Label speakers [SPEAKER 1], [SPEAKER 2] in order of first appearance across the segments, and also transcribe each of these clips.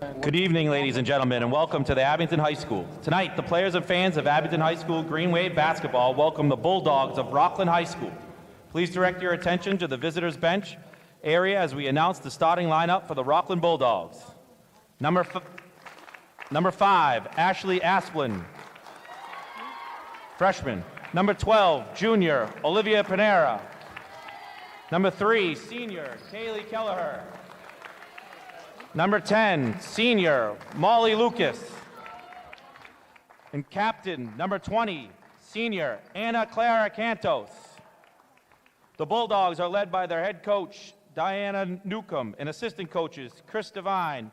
[SPEAKER 1] Good evening, ladies and gentlemen, and welcome to the Abington High School. Tonight, the players and fans of Abington High School Green Wave basketball welcome the Bulldogs of Rockland High School. Please direct your attention to the visitors' bench area as we announce the starting lineup for the Rockland Bulldogs. Number 5, Ashley Asplin, freshman. Number 12, junior, Olivia Panera. Number 3, senior, Kaylee Kelleher. Number 10, senior, Molly Lucas. And captain, number 20, senior, Anna Clara Cantos. The Bulldogs are led by their head coach, Diana Newcomb, and assistant coaches, Chris Devine,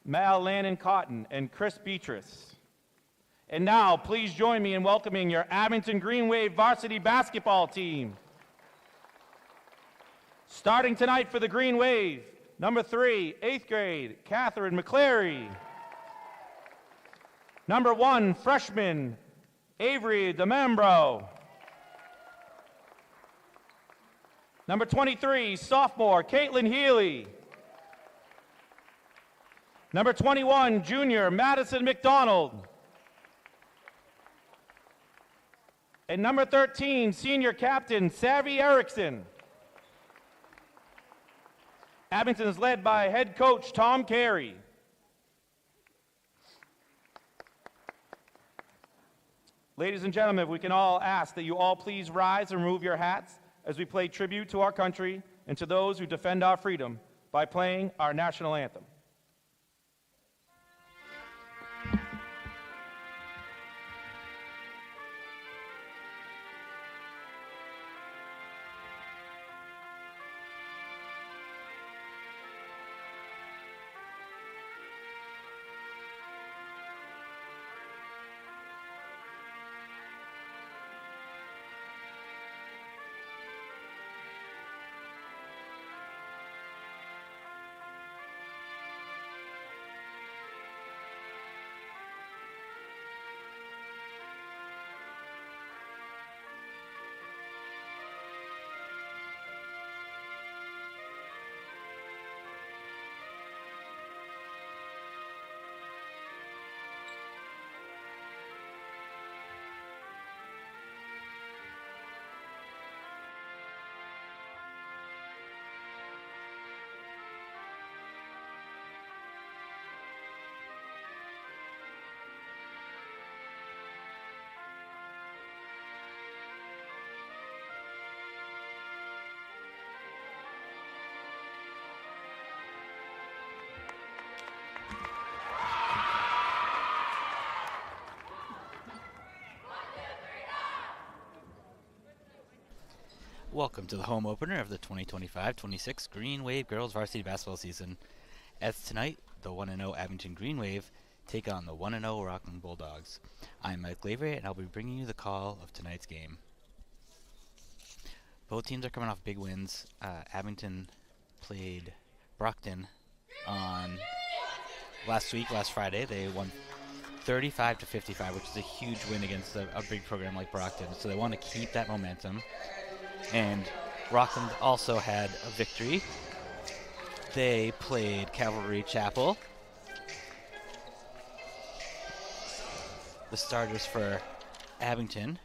[SPEAKER 1] Mal Lannon Cotton, and Chris Beatrice. And now, please join me in welcoming your Abington Green Wave varsity basketball team. Starting tonight for the Green Wave, number 3, 8th grade, Catherine McCleary. Number 1, freshman, Avery DeMambro. Number 23, sophomore, Caitlin Healy. Number 21, junior, Madison McDonald. And number 13, senior captain, Savvy Erickson. Abington is led by head coach Tom Carey. Ladies and gentlemen, if we can all ask that you all please rise and remove your hats as we play tribute to our country and to those who defend our freedom by playing our national anthem.
[SPEAKER 2] Welcome to the home opener of the 2025-26 Green Wave Girls Varsity Basketball season. As tonight, the 1-0 Abington Green Wave take on the 1-0 Rockland Bulldogs. I'm Mike Lavery, and I'll be bringing you the call of tonight's game. Both teams are coming off big wins. Abington played Brockton on last Friday. They won 35-55, which is a huge win against a big program like Brockton. So they want to keep that momentum. And Rockland also had a victory. They played Cavalry Chapel. The starters for Abington,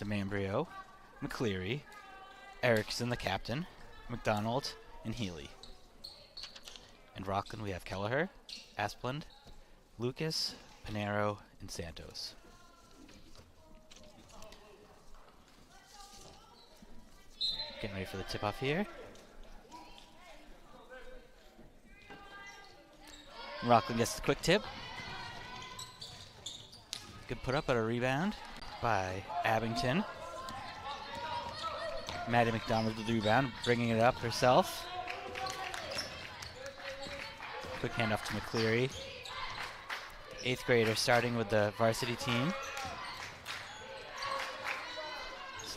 [SPEAKER 2] DeMambrio, McCleary, Erickson, the captain, McDonald, and Healy. And Rockland, we have Kelleher, Asplund, Lucas, Panero, and Santos. Getting ready for the tip-off here. Rockland gets the quick tip. Good put up at a rebound by Abington. Maddie McDonald with the rebound, bringing it up herself. Quick handoff to McCleary. 8th grader starting with the varsity team.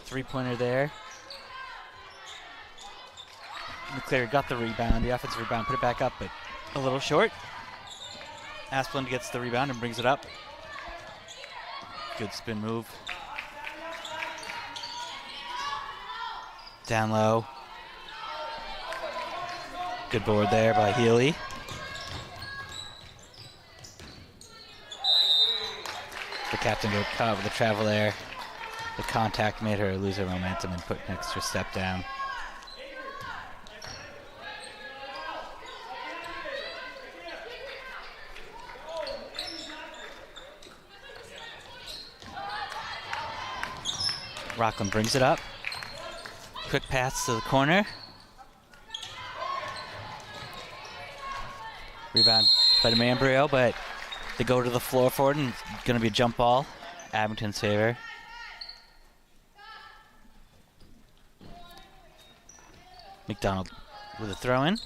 [SPEAKER 2] Three-pointer there. McCleary got the rebound, the offensive rebound, put it back up, but a little short. Asplund gets the rebound and brings it up. Good spin move. Down low. Good board there by Healy. Captain got caught with the travel there. The contact made her lose her momentum and put an extra step down. Rockland brings it up. Quick pass to the corner. Rebound by DeMambrio, but they go to the floor forward, and it's going to be a jump ball. Abington's favor. McDonald with a throw-in.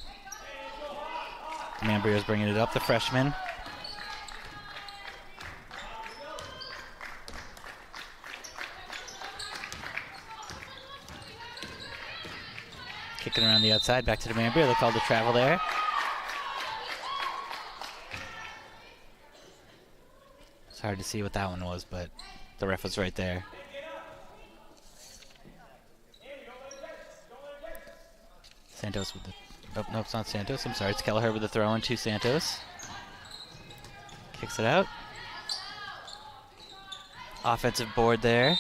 [SPEAKER 2] DeMambrio's bringing it up, the freshman. Kicking around the outside, back to DeMambrio. They called the travel there. It's hard to see what that one was, but the ref was right there. Santos with the... Oh, no, it's not Santos. I'm sorry, it's Kelleher with the throw-in to Santos. Kicks it out. Offensive board there.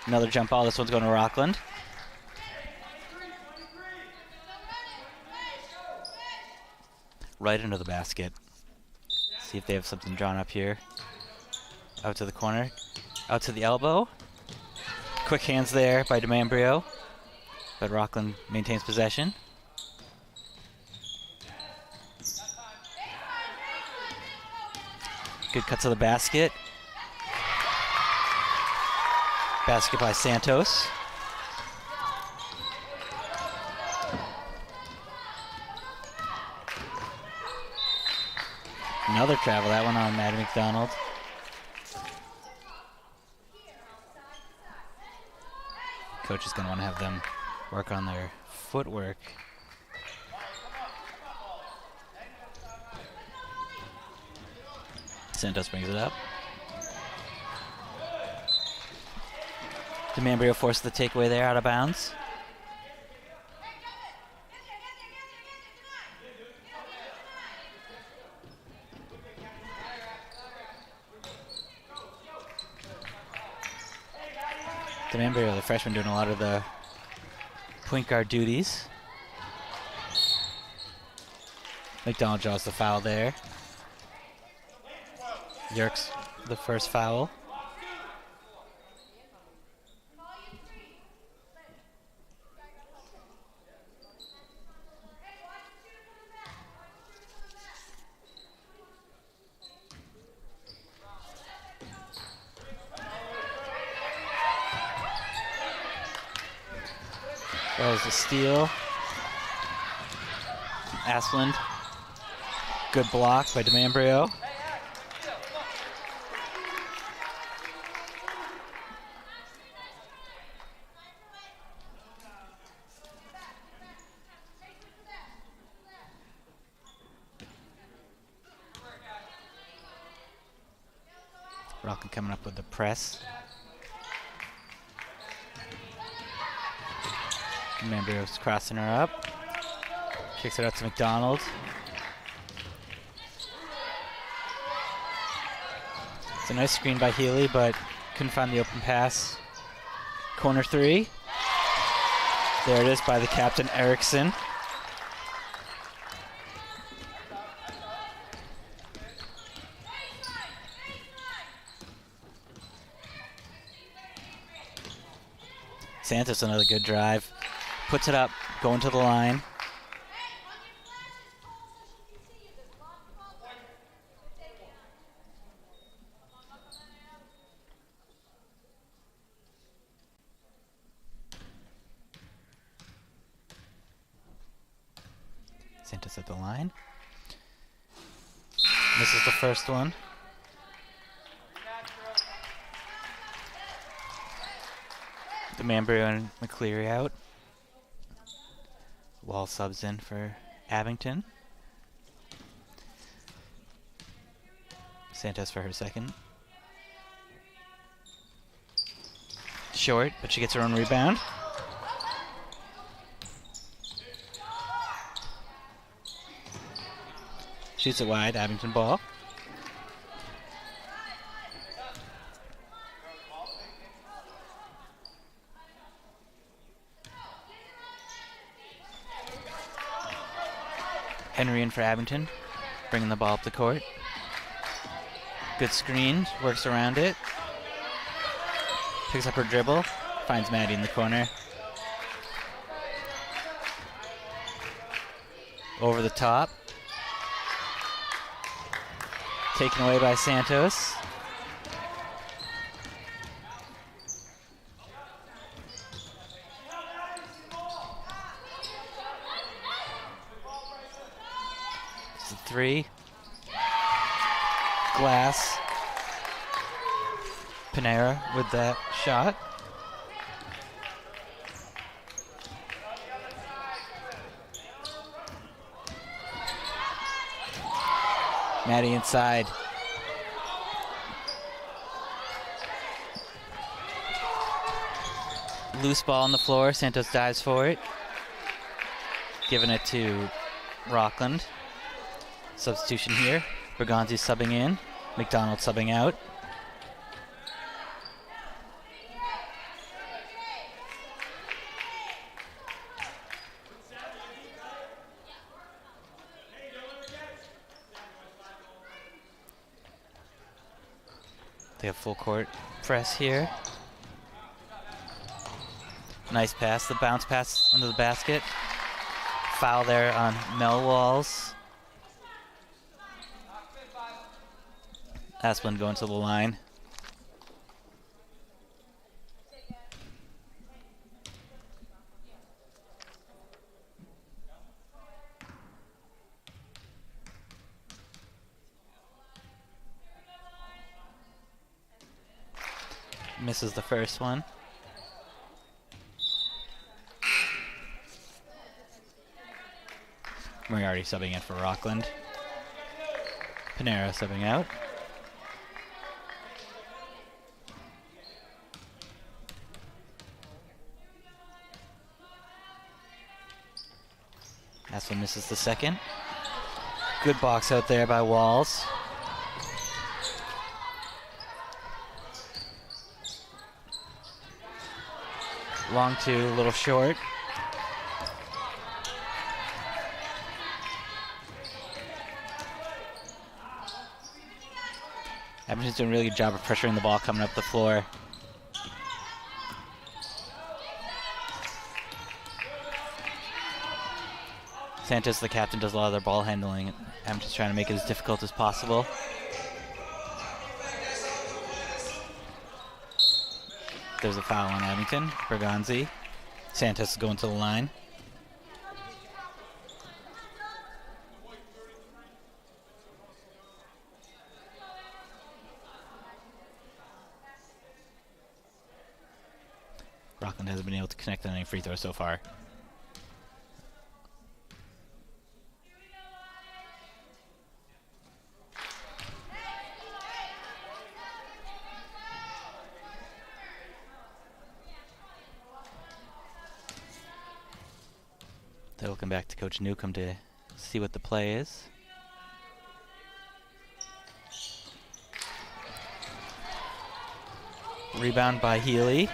[SPEAKER 2] Another jump ball. This one's going to Rockland. Right into the basket. See if they have something drawn up here. Out to the corner. Out to the elbow. Quick hands there by DeMambrio. But Rockland maintains possession. Good cut to the basket. Basket by Santos. Another travel, that one on Maddie McDonald. Coach is going to want to have them work on their footwork. Santos brings it up. DeMambrio forced the takeaway there, out of bounds. DeMambrio, the freshman, doing a lot of the point guard duties. McDonald draws the foul there. Yerkes the first foul. That was a steal. Asplund. Good block by DeMambrio. Rockland coming up with the press. DeMambrio's crossing her up. Kicks it out to McDonald. It's a nice screen by Healy, but couldn't find the open pass. Corner three. There it is by the captain, Erickson. Santos, another good drive. Puts it up, going to the line. Santos at the line. This is the first one. DeMambrio and McCleary out. Wall subs in for Abington. Santos for her second. Short, but she gets her own rebound. Shoots it wide, Abington ball. Henry in for Abington, bringing the ball up the court. Good screen, works around it. Picks up her dribble, finds Maddie in the corner. Over the top. Taken away by Santos. It's a three. Glass. Panera with that shot. Maddie inside. Loose ball on the floor. Santos dives for it. Giving it to Rockland. Substitution here. Bergonzi subbing in. McDonald subbing out. They have full court press here. Nice pass, the bounce pass under the basket. Foul there on Mel Walls. Asplund going to the line. Misses the first one. Moriarty subbing in for Rockland. Panera subbing out. Asplund misses the second. Good box out there by Walls. Long two, a little short. Abington's doing a really good job of pressuring the ball coming up the floor. Santos, the captain, does a lot of their ball handling. Abington's trying to make it as difficult as possible. There's a foul on Abington. Bergonzi. Santos is going to the line. Rockland hasn't been able to connect on any free throws so far. They're looking back to Coach Newcomb to see what the play is. Rebound by Healy.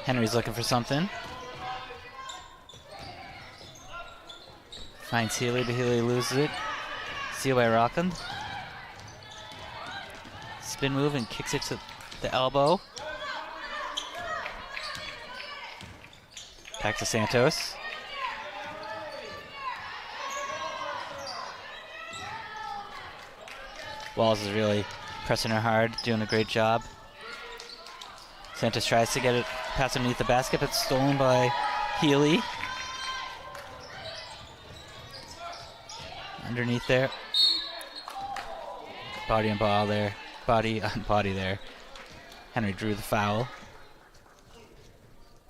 [SPEAKER 2] Henry's looking for something. Finds Healy, but Healy loses it. Steal by Rockland. Spin move and kicks it to the elbow. Back to Santos. Walls is really pressing her hard, doing a great job. Santos tries to get it past underneath the basket, but stolen by Healy. Underneath there. Body on ball there. Body on body there. Henry drew the foul.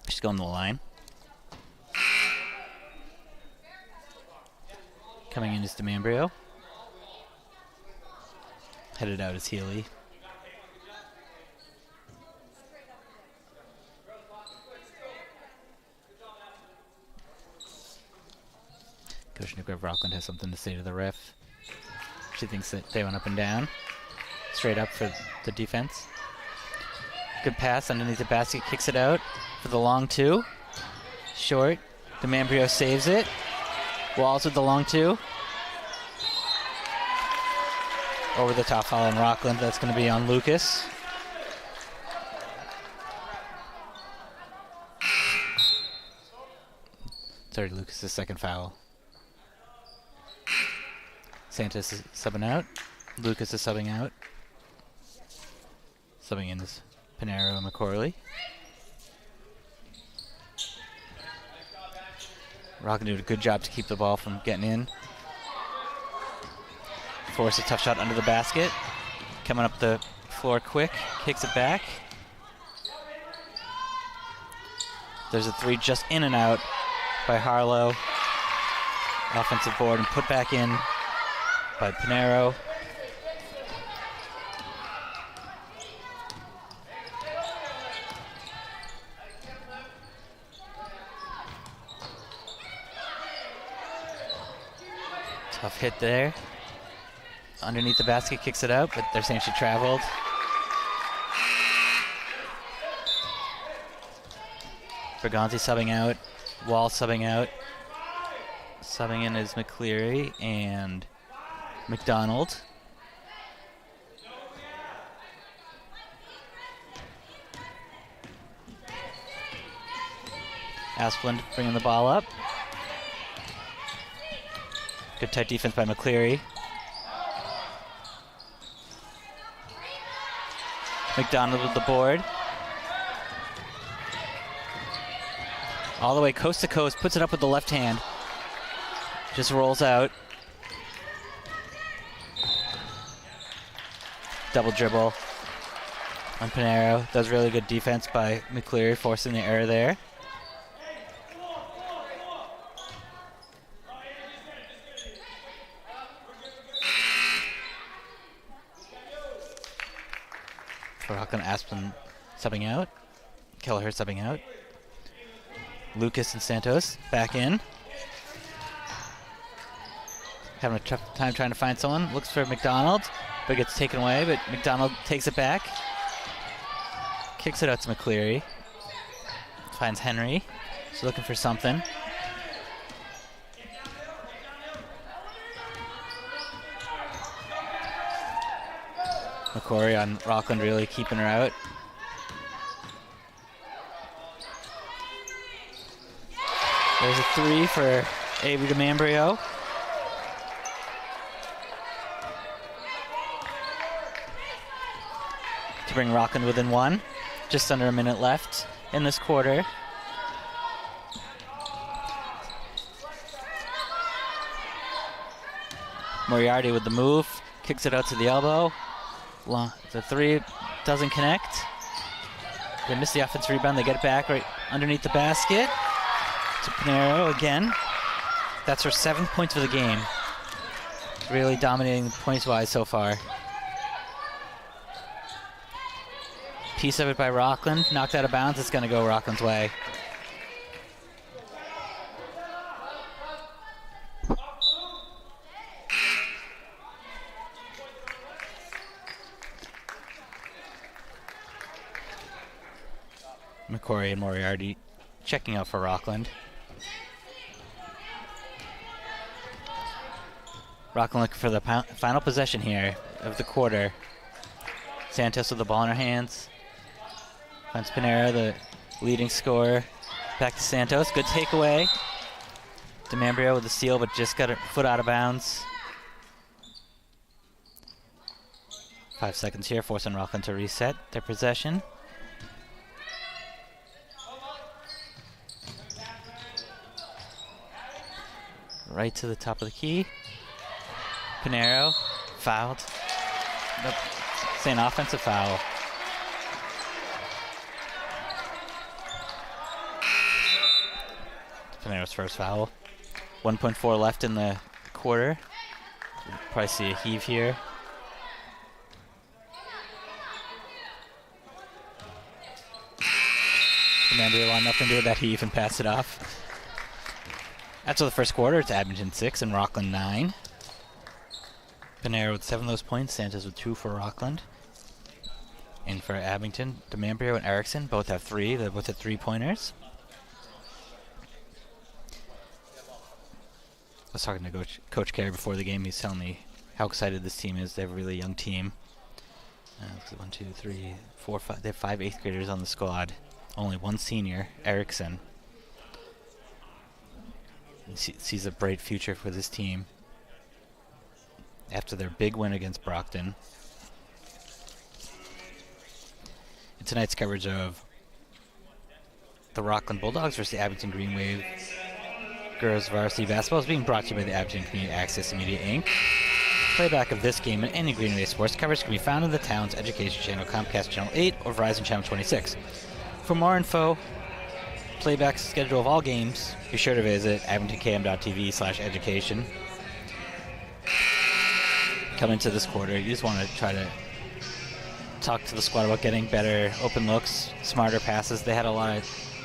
[SPEAKER 2] She's going to the line. Coming in is DeMambrio. Headed out is Healy. Coach Newcomb of Rockland has something to say to the ref. She thinks that they went up and down. Straight up for the defense. Good pass underneath the basket, kicks it out for the long two. Short. DeMambrio saves it. Walls with the long two. Over the top foul on Rockland. That's going to be on Lucas. Sorry, Lucas' second foul. Santos is subbing out. Lucas is subbing out. Subbing in is Pinero and McCorley. Rockland did a good job to keep the ball from getting in. Force a tough shot under the basket. Coming up the floor quick. Kicks it back. There's a three just in and out by Harlow. Offensive board and put back in by Pinero. Tough hit there. Underneath the basket, kicks it out, but they're saying she traveled. Bergonzi subbing out. Wall subbing out. Subbing in is McCleary and McDonald. Asplund bringing the ball up. Good tight defense by McCleary. McDonald with the board. All the way coast to coast, puts it up with the left hand. Just rolls out. Double dribble on Pinero. Does really good defense by McCleary, forcing the error there. Rockland Aspen subbing out. Kelleher subbing out. Lucas and Santos back in. Having a tough time trying to find someone. Looks for McDonald, but gets taken away. But McDonald takes it back. Kicks it out to McCleary. Finds Henry. He's looking for something. McCory on Rockland really keeping her out. There's a three for Avery DeMambrio. To bring Rockland within one. Just under a minute left in this quarter. Moriarty with the move. Kicks it out to the elbow. The three doesn't connect. They miss the offensive rebound. They get it back right underneath the basket. To Pinero again. That's her 7 points for the game. Really dominating points-wise so far. Piece of it by Rockland. Knocked out of bounds. It's going to go Rockland's way. McCory and Moriarty checking out for Rockland. Rockland looking for the final possession here of the quarter. Santos with the ball in her hands. Finds Pinero, the leading scorer. Back to Santos. Good takeaway. DeMambrio with the steal, but just got her foot out of bounds. 5 seconds here, forcing Rockland to reset their possession. Right to the top of the key. Pinero, fouled. Nope. It's an offensive foul. Pinero's first foul. 1.4 left in the quarter. We'll probably see a heave here. Commander want nothing to do with that heave and pass it off. After the first quarter, it's Abington 6 and Rockland 9. Pinero with 7 of those points, Santos with 2 for Rockland. And for Abington, DeMambrio and Erickson both have 3. They both have 3-pointers. was talking to Coach Carey before the game. He's telling me how excited this team is. They have a really young team. 1, 2, 3, 4, 5. They have 5 8th graders on the squad. Only 1 senior, Erickson. He sees a bright future for this team after their big win against Brockton. In tonight's coverage of the Rockland Bulldogs versus the Abington Green Wave girls varsity basketball is being brought to you by the Abington Community Access Media Inc. Playback of this game and any Green Wave sports coverage can be found in the town's education channel, Comcast Channel 8 or Verizon Channel 26. For more info, playback schedule of all games, be sure to visit abingtonkm.tv/education. Coming into this quarter, you just want to try to talk to the squad about getting better open looks, smarter passes. They had a lot of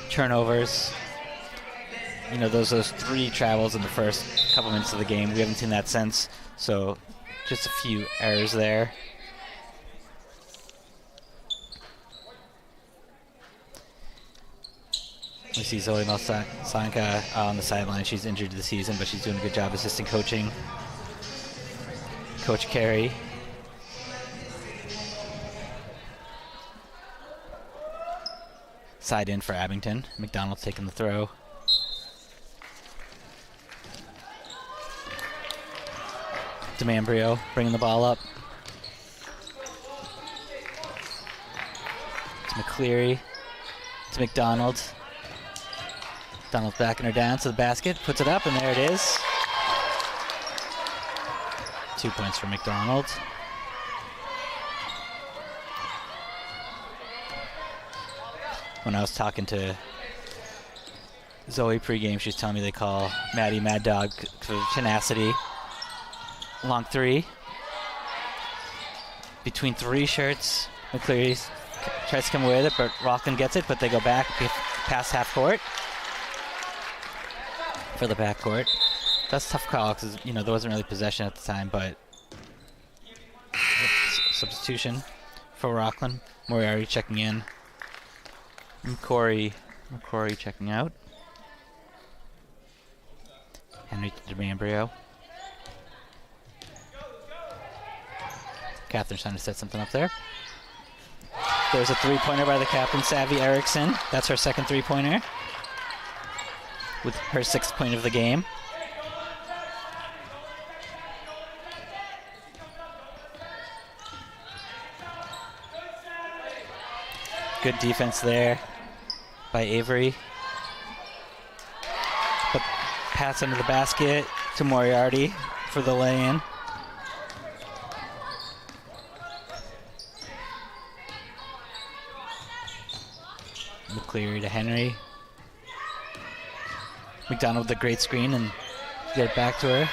[SPEAKER 2] turnovers. You know, those 3 travels in the first couple minutes of the game. We haven't seen that since, so just a few errors there. We see Zoe Malsanka on the sideline. She's injured this season, but she's doing a good job assisting coaching Coach Carey. Side in for Abington. McDonald's taking the throw. DeMambrio bringing the ball up. To McCleary. To McDonald. McDonald's backing her down to the basket. Puts it up, and there it is. 2 points for McDonald. When I was talking to Zoe pregame, she was telling me they call Maddie Mad Dog for tenacity. Long 3. Between 3 shirts, McCleary tries to come away with it, but Rockland gets it, but they go back past half court for the back court. That's a tough call because, you know, there wasn't really possession at the time, but substitution for Rockland. Moriarty checking in. McCrory checking out. Henry to DeMambrio. Catherine's trying to set something up there. There's a 3-pointer by the captain, Savvy Erickson. That's her second 3-pointer. With her 6th point of the game. Good defense there by Avery. But pass under the basket to Moriarty for the lay-in. McCleary to Henry. McDonald with a great screen and get it back to her.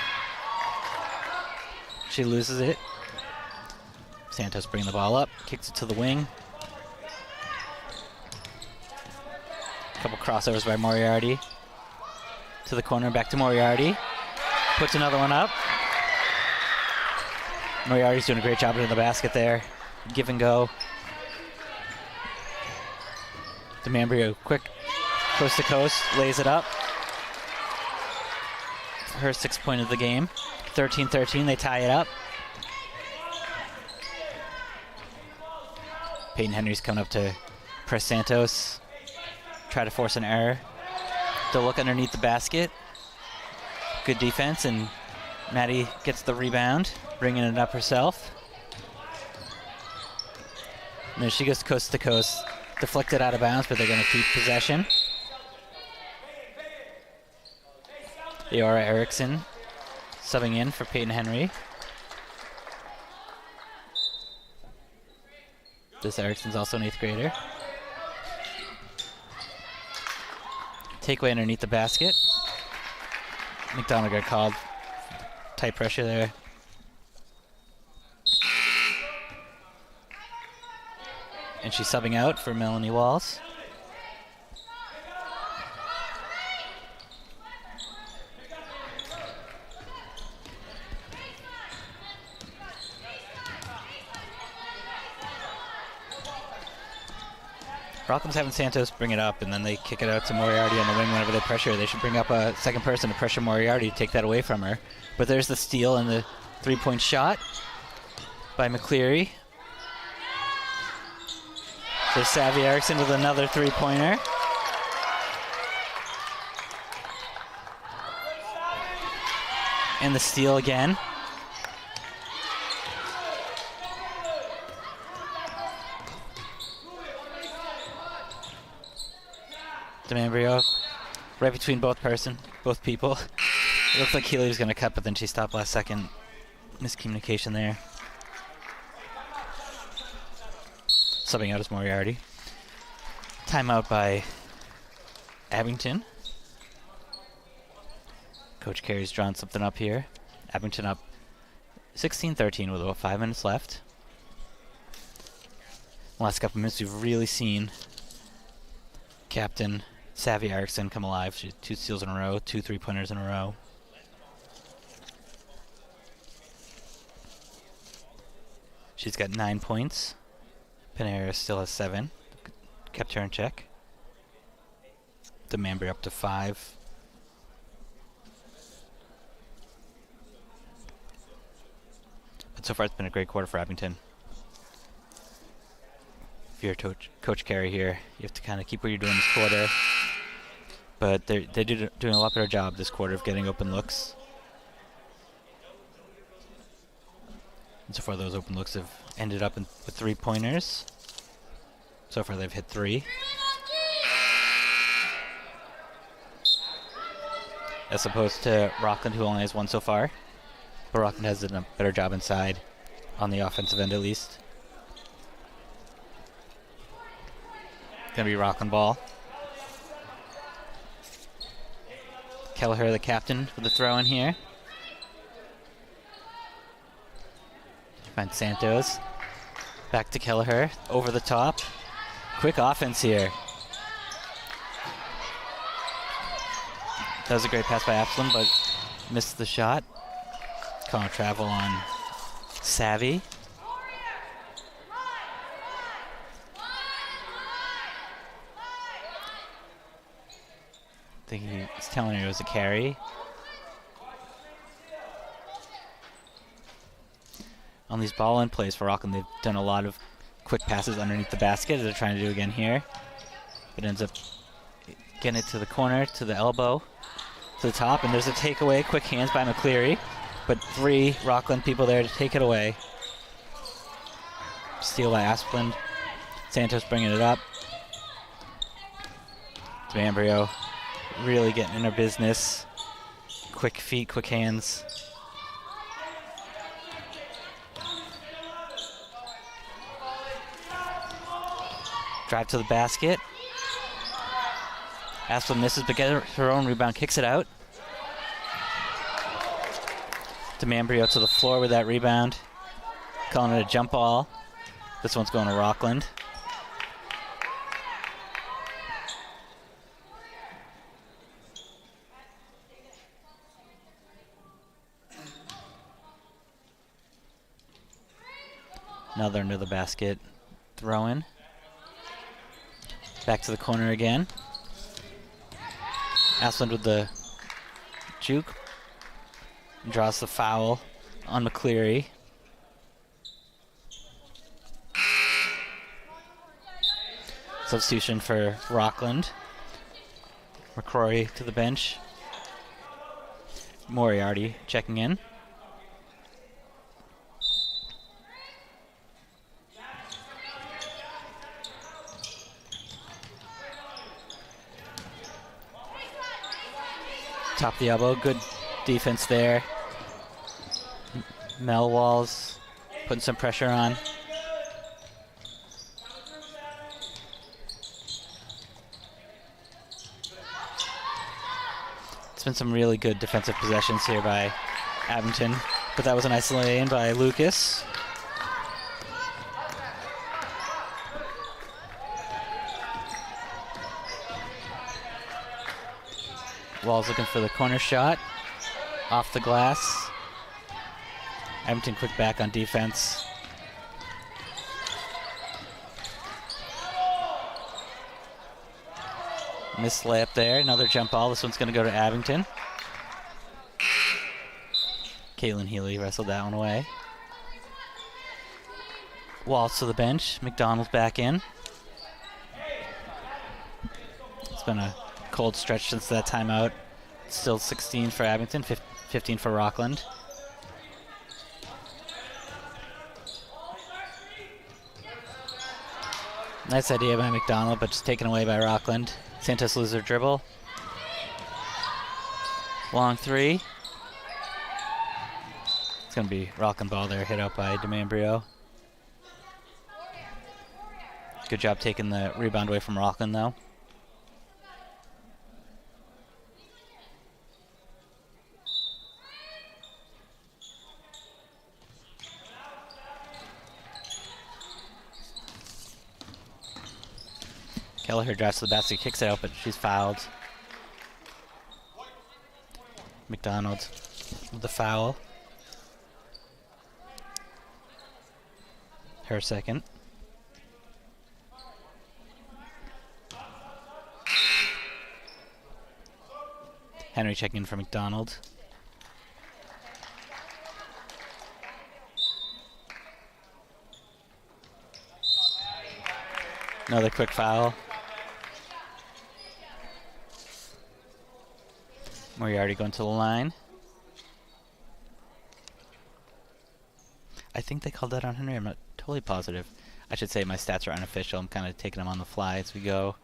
[SPEAKER 2] She loses it. Santos bringing the ball up, kicks it to the wing. Couple crossovers by Moriarty. To the corner, back to Moriarty. Puts another one up. Moriarty's doing a great job in the basket there. Give and go. DeMambrio, quick, coast to coast, lays it up. Her 6th point of the game. 13-13, they tie it up. Peyton Henry's coming up to press Santos. Try to force an error. They'll look underneath the basket. Good defense, and Maddie gets the rebound, bringing it up herself. And then she goes coast to coast. Deflected out of bounds, but they're going to keep possession. Leora Erickson subbing in for Peyton Henry. This Erickson's also an 8th grader. Takeaway underneath the basket. McDonald got called. Tight pressure there. And she's subbing out for Melanie Walls. Rockland's having Santos bring it up, and then they kick it out to Moriarty on the wing whenever they pressure. They should bring up a second person to pressure Moriarty to take that away from her. But there's the steal and the three-point shot by McCleary. There's Savvy Erickson with another three-pointer. And the steal again. DeMambrio, right between both people. It looked like Healy was going to cut, but then she stopped last second. Miscommunication there. Subbing out as Moriarty. Timeout by Abington. Coach Carey's drawn something up here. Abington up 16-13 with about 5 minutes left. The last couple minutes we've really seen Captain Savvy Erickson come alive. She had 2 steals in a row, 2 three-pointers in a row. She's got 9 points. Panera still has 7. Kept her in check. DeMambry up to 5. But so far it's been a great quarter for Abington. If you're Coach Carey here, you have to kind of keep what you're doing this quarter. But they're doing a lot better job this quarter of getting open looks. And so far those open looks have ended up with three-pointers. So far they've hit 3. As opposed to Rockland, who only has 1 so far. But Rockland has done a better job inside, on the offensive end at least. Gonna be Rockland ball. Kelleher, the captain, with the throw in here. Finds Santos. Back to Kelleher, over the top. Quick offense here. That was a great pass by Absalom, but missed the shot. Calling travel on Savvy. I think he's telling her it was a carry. On these ball in plays for Rockland, they've done a lot of quick passes underneath the basket, as they're trying to do again here. It ends up getting it to the corner, to the elbow, to the top, and there's a takeaway. Quick hands by McCleary, but 3 Rockland people there to take it away. Steal by Asplund. Santos bringing it up. DeMambrio really getting in her business. Quick feet, quick hands. Drive to the basket. Asplund misses, but gets her own rebound, kicks it out. DeMambrio to the floor with that rebound. Calling it a jump ball. This one's going to Rockland. Another under the basket throw in. Back to the corner again. Asplund with the juke. Draws the foul on McCleary. Substitution for Rockland. McCrory to the bench. Moriarty checking in. Top of the elbow, good defense there. Mel Walls putting some pressure on. It's been some really good defensive possessions here by Abington, but that was a nice lay in by Lucas. Walls looking for the corner shot. Off the glass. Abington quick back on defense. Missed layup there. Another jump ball. This one's going to go to Abington. Caitlin Healy wrestled that one away. Waltz to the bench. McDonald's back in. It's been a cold stretch since that timeout. Still 16 for Abington, 15 for Rockland. Nice idea by McDonald, but just taken away by Rockland. Santos loses her dribble. Long three. It's going to be Rockland ball there, hit out by DeMambrio. Good job taking the rebound away from Rockland, though. Kelleher drives to the basket, kicks it out, but she's fouled. McDonald with the foul. Her second. Henry checking in for McDonald. Another quick foul. Moriarty going to the line. I think they called that on Henry. I'm not totally positive. I should say my stats are unofficial. I'm kind of taking them on the fly as we go.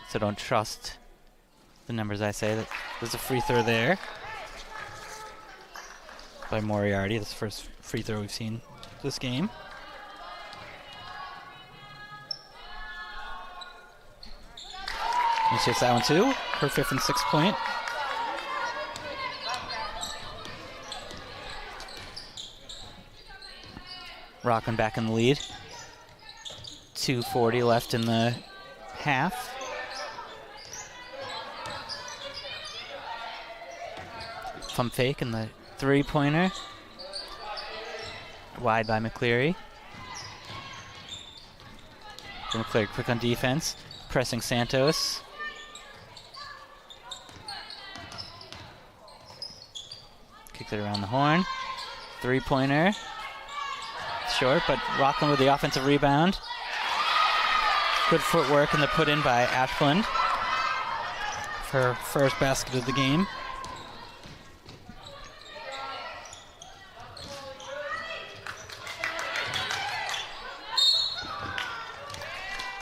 [SPEAKER 2] So don't trust the numbers I say. There's a free throw there by Moriarty. That's the first free throw we've seen this game. And she hits that one too. Her 5th and 6th point. Rockland back in the lead. 2:40 left in the half. Pump fake and the 3-pointer. Wide by McCleary. McCleary quick on defense. Pressing Santos. Kicks it around the horn. 3-pointer. Short, but Rockland with the offensive rebound. Good footwork and the put in by Ashland for her first basket of the game.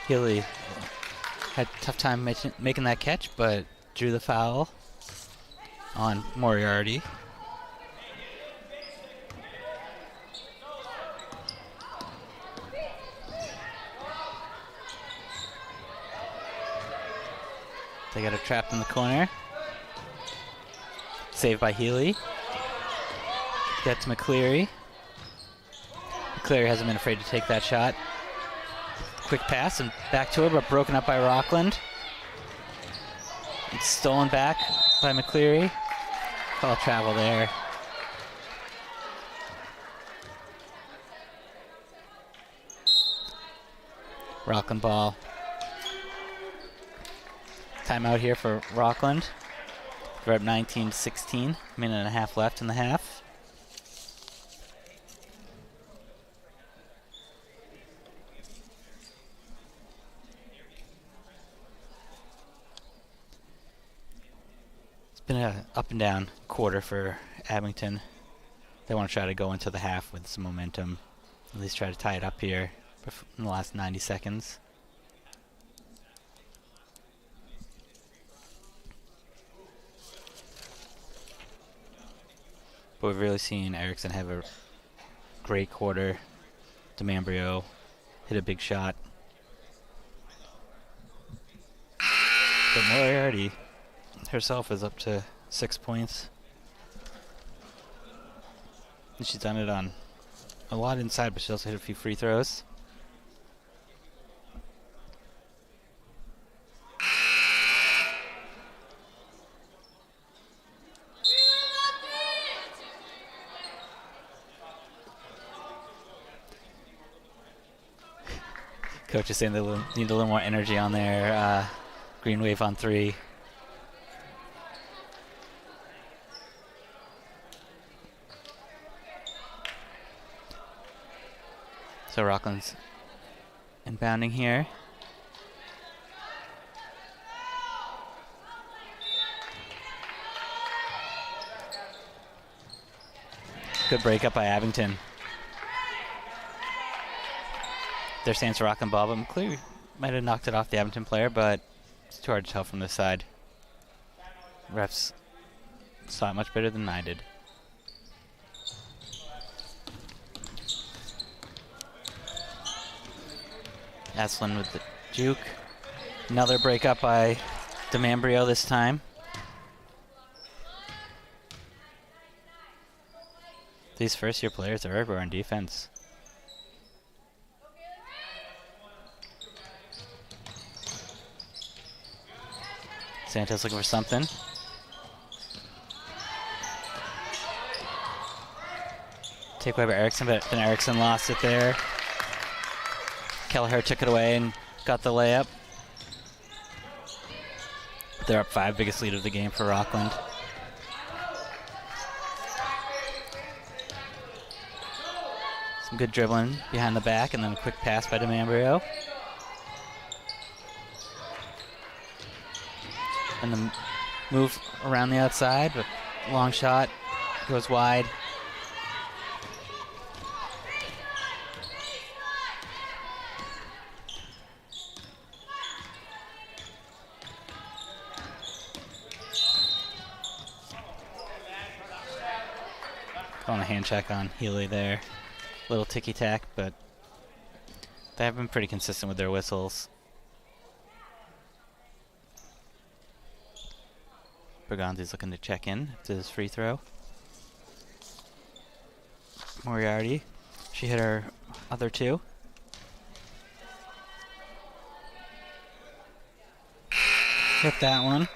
[SPEAKER 2] Healy had a tough time making that catch, but drew the foul on Moriarty. They got it trapped in the corner. Saved by Healy. Get to McCleary. McCleary hasn't been afraid to take that shot. Quick pass and back to her, but broken up by Rockland. It's stolen back by McCleary. Call travel there. Rockland ball. Timeout here for Rockland. We're up 19-16. Minute and a half left in the half. It's been an up and down quarter for Abington. They want to try to go into the half with some momentum. At least try to tie it up here in the last 90 seconds. But we've really seen Erickson have a great quarter. DeMambrio hit a big shot. But Moriarty herself is up to 6 points. And she's done it on a lot inside, but she also hit a few free throws. Coach is saying they need a little more energy on their Green Wave on 3. So Rockland's inbounding here. Good break up by Abington. They're saying it's a Rockland ball, but McCleary might have knocked it off the Abington player, but it's too hard to tell from this side. Refs saw it much better than I did. Aslan with the juke. Another break up by DeMambrio this time. These first-year players are everywhere on defense. Santos looking for something. Take away by Erickson, but then Erickson lost it there. Kelleher took it away and got the layup. They're up 5, biggest lead of the game for Rockland. Some good dribbling behind the back, and then a quick pass by DeMambrio. And the move around the outside, but long shot goes wide. Calling a hand check on Healy there. Little ticky-tack, but they have been pretty consistent with their whistles. Berganzi's looking to check in to his free throw. Moriarty, she hit her other 2. Hit that one.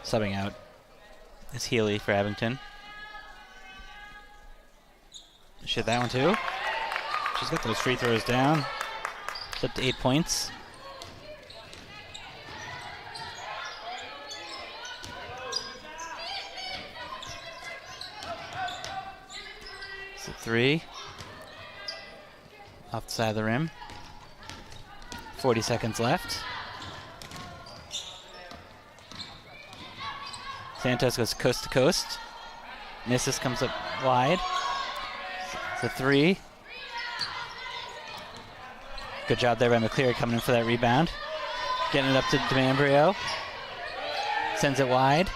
[SPEAKER 2] Subbing out is Healy for Abington. Shit, that one too. She's got those free throws down. It's up to 8 points. It's a 3. Off the side of the rim. 40 seconds left. Santos goes coast to coast. Misses, comes up wide. It's a 3. Good job there by McCleary coming in for that rebound. Getting it up to DeMambrio. Sends it wide.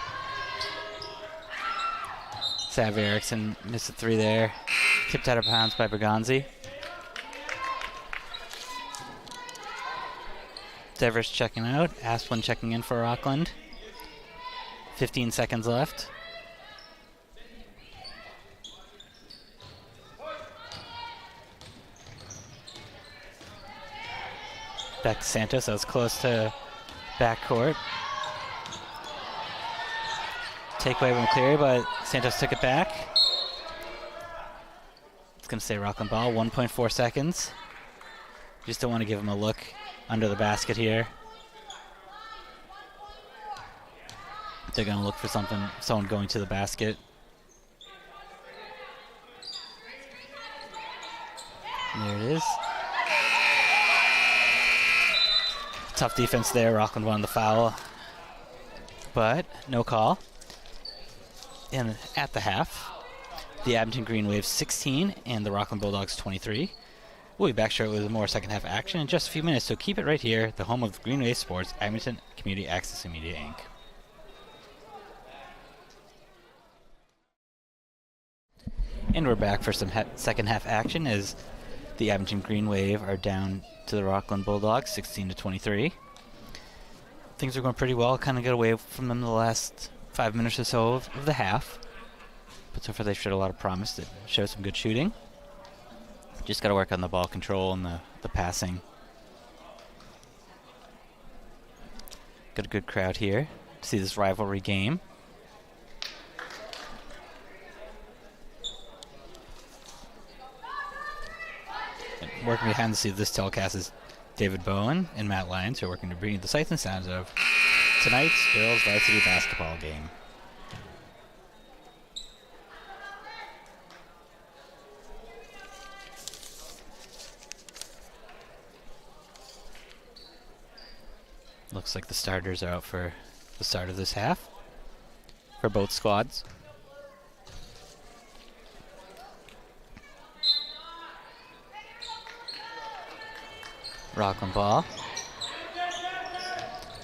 [SPEAKER 2] Sav Erickson missed a 3 there. Tipped out of bounds by Berganzi. Devers checking out. Asplin checking in for Rockland. 15 seconds left. Back to Santos. That was close to backcourt. Takeaway from McCleary, but Santos took it back. It's going to stay Rockland ball. 1.4 seconds. Just don't want to give him a look under the basket here. They're going to look for someone going to the basket. And there it is. Tough defense there. Rockland won the foul, but no call. And at the half, the Abington Green Waves 16 and the Rockland Bulldogs 23. We'll be back shortly with more second half action in just a few minutes, so keep it right here, the home of Green Wave Sports, Abington Community Access and Media, Inc. And we're back for some second half action as the Abington Green Wave are down to the Rockland Bulldogs, 16-23. Things are going pretty well. Kind of got away from them the last 5 minutes or so of the half. But so far they've showed a lot of promise. They showed some good shooting. Just got to work on the ball control and the passing. Got a good crowd here to see this rivalry game. working behind the scenes of this telecast is David Bowen and Matt Lyons, who are working to bring you the sights and sounds of tonight's girls varsity basketball game. Looks like the starters are out for the start of this half for both squads. Rockland ball.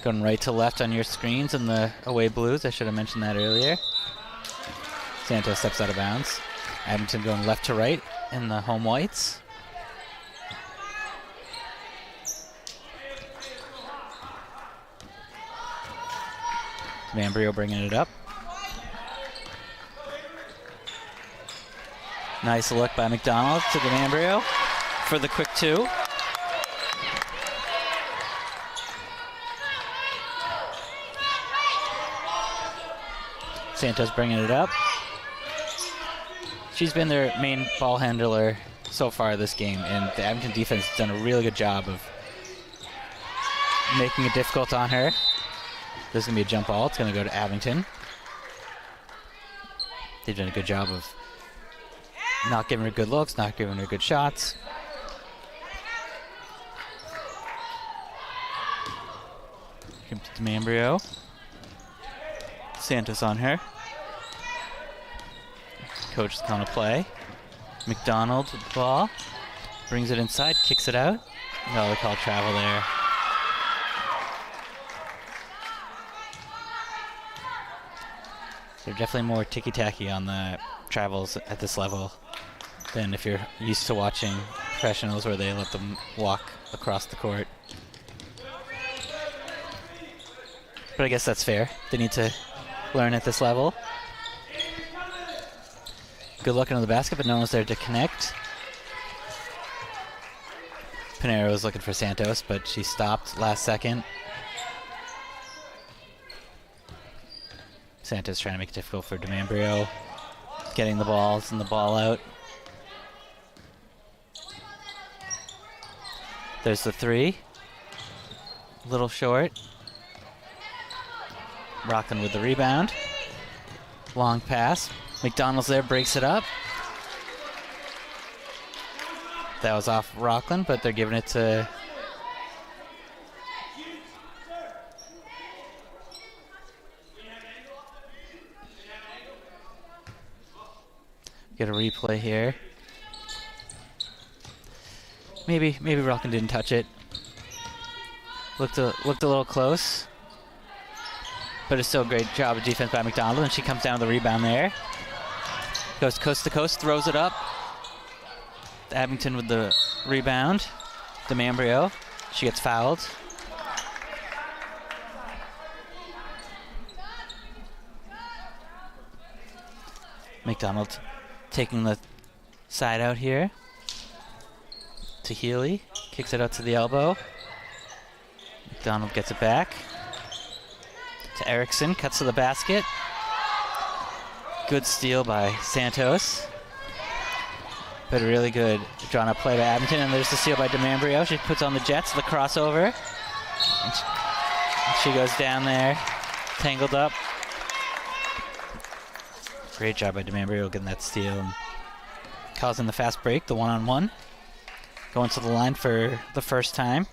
[SPEAKER 2] Going right to left on your screens in the away blues. I should have mentioned that earlier. Santos steps out of bounds. Abington going left to right in the home whites. Mambrio bringing it up. Nice look by McDonald to Mambrio for the quick 2. Santos bringing it up. She's been their main ball handler so far this game, and the Abington defense has done a really good job of making it difficult on her. There's going to be a jump ball. It's going to go to Abington. They've done a good job of not giving her good looks, not giving her good shots. Comes to Mambrio. Santos on her. Coach is going to play. McDonald with the ball. Brings it inside, kicks it out. No, they call travel there. They're definitely more ticky-tacky on the travels at this level than if you're used to watching professionals where they let them walk across the court. But I guess that's fair. They need to learn at this level. Good look into the basket, but no one's there to connect. Pinero was looking for Santos, but she stopped last second. Santos trying to make it difficult for DeMambrio. Getting the balls and the ball out. There's the 3. A little short. Rockland with the rebound. Long pass. McDonald's there, breaks it up. That was off Rockland, but they're giving it to get a replay here. Maybe Rockland didn't touch it. Looked a little close. But it's still a great job of defense by McDonald, and she comes down to the rebound there. Goes coast to coast, throws it up. Abington with the rebound. DeMambrio. She gets fouled. McDonald taking the side out here. To Healy. Kicks it out to the elbow. McDonald gets it back. To Erickson, cuts to the basket. Good steal by Santos. But a really good drawn up play by Abington, and there's the steal by DeMambrio. She puts on the Jets, the crossover. And she goes down there, tangled up. Great job by DeMambrio getting that steal and causing the fast break, the one-on-one. Going to the line for the first time.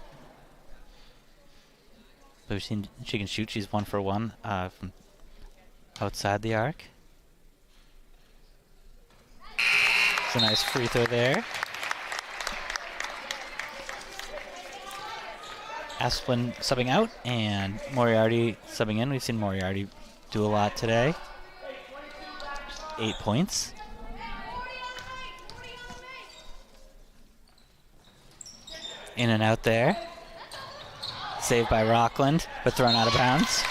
[SPEAKER 2] We've seen she can shoot. She's 1 for 1 from outside the arc. It's a nice free throw there. Asplin subbing out and Moriarty subbing in. We've seen Moriarty do a lot today. 8 points. In and out there. Saved by Rockland, but thrown out of bounds.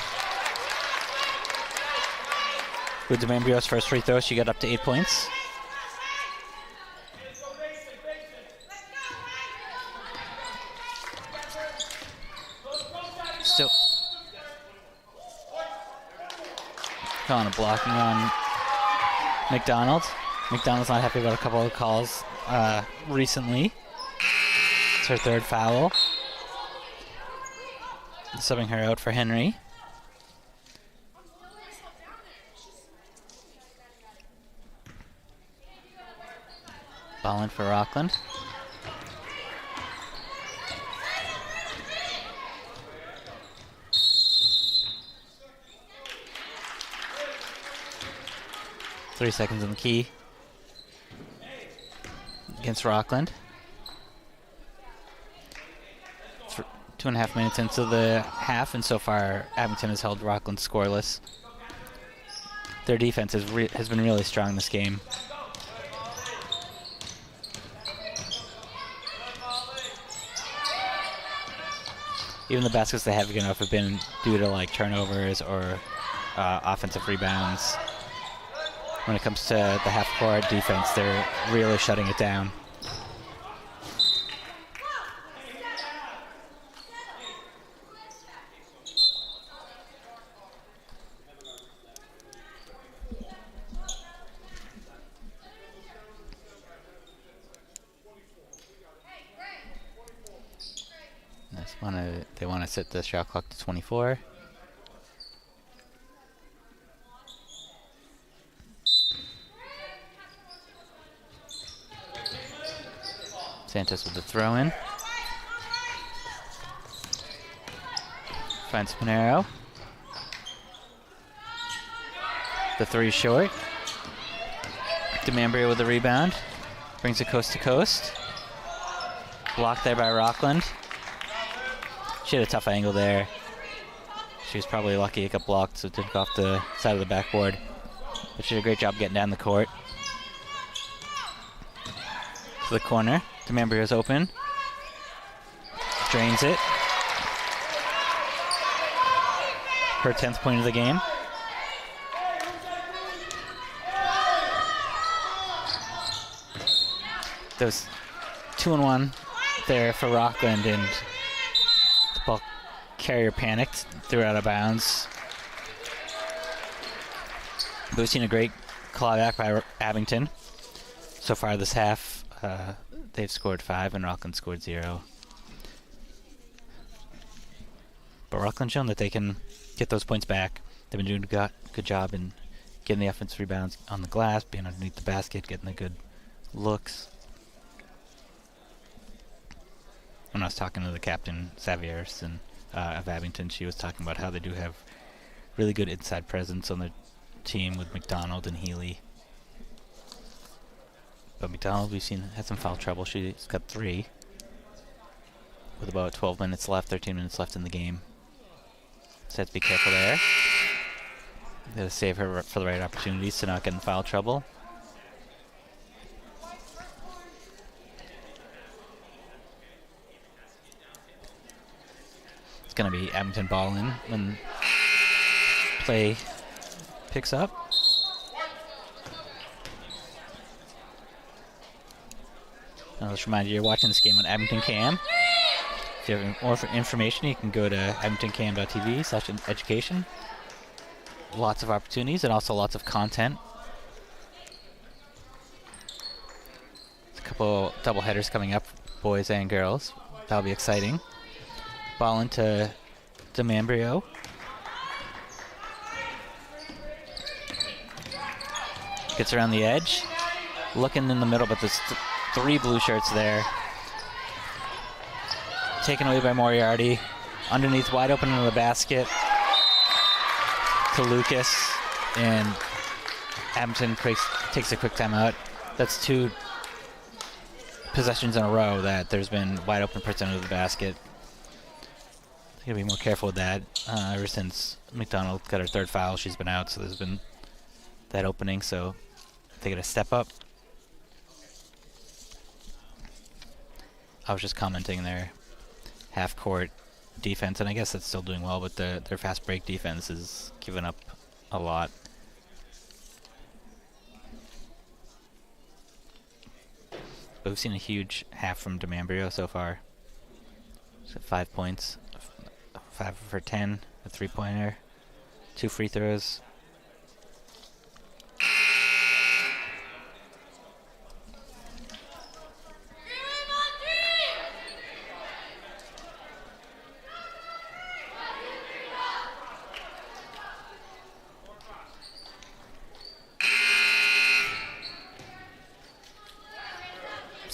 [SPEAKER 2] With DeMambrio's first free throw, she got up to 8 points. Still calling a blocking on McDonald. McDonald's not happy about a couple of calls recently. That's her third foul. Subbing her out for Henry. Ball in for Rockland. Three seconds on the key against Rockland. 2.5 minutes into the half, and so far Abington has held Rockland scoreless. Their defense has been really strong this game. Even the baskets they have given up have been due to like turnovers or offensive rebounds. When it comes to the half-court defense, they're really shutting it down. They want to set the shot clock to 24. Santos with the throw in. Finds Pinero. The three short. DeMambria with the rebound. Brings it coast to coast. Blocked there by Rockland. She had a tough angle there. She was probably lucky it got blocked, so it didn't go off the side of the backboard. But she did a great job getting down the court. To the corner. DeMambria's open. Drains it. Her 10th point of the game. Those 2-and-1 there for Rockland, and the ball carrier panicked, threw it out of bounds. But we've seen a great clawback by Abington. So far this half, they've scored 5 and Rockland scored 0. But Rockland's shown that they can get those points back. They've been doing a good job in getting the offensive rebounds on the glass, being underneath the basket, getting the good looks. When I was talking to the captain, Savieres, of Abington, she was talking about how they do have really good inside presence on the team with McDonald and Healy. But McDonald, we've seen, had some foul trouble. She's got 3 with about 12 minutes left, 13 minutes left in the game. So have to be careful there. Gotta save her for the right opportunities to not get in foul trouble. It's gonna be Abington ball in when play picks up. I'll just remind you, you're watching this game on Abington Cam. If you have more information, you can go to abingtoncam.tv/education. Lots of opportunities and also lots of content. There's a couple double headers coming up, boys and girls. That'll be exciting. Ball into DeMambrio. Gets around the edge. Looking in the middle, but there's 3 blue shirts there. Taken away by Moriarty. Underneath, wide open into the basket. To Lucas. And Abington takes a quick timeout. That's 2 possessions in a row that there's been wide open person under the basket. Gotta be more careful with that. Ever since McDonald got her 3rd foul, she's been out, so there's been that opening, so they gotta step up. I was just commenting their half-court defense, and I guess that's still doing well, but their fast break defense is giving up a lot. But we've seen a huge half from DeMambrio so far. So 5 points, 5 for 10, a 3-pointer, 2 free throws.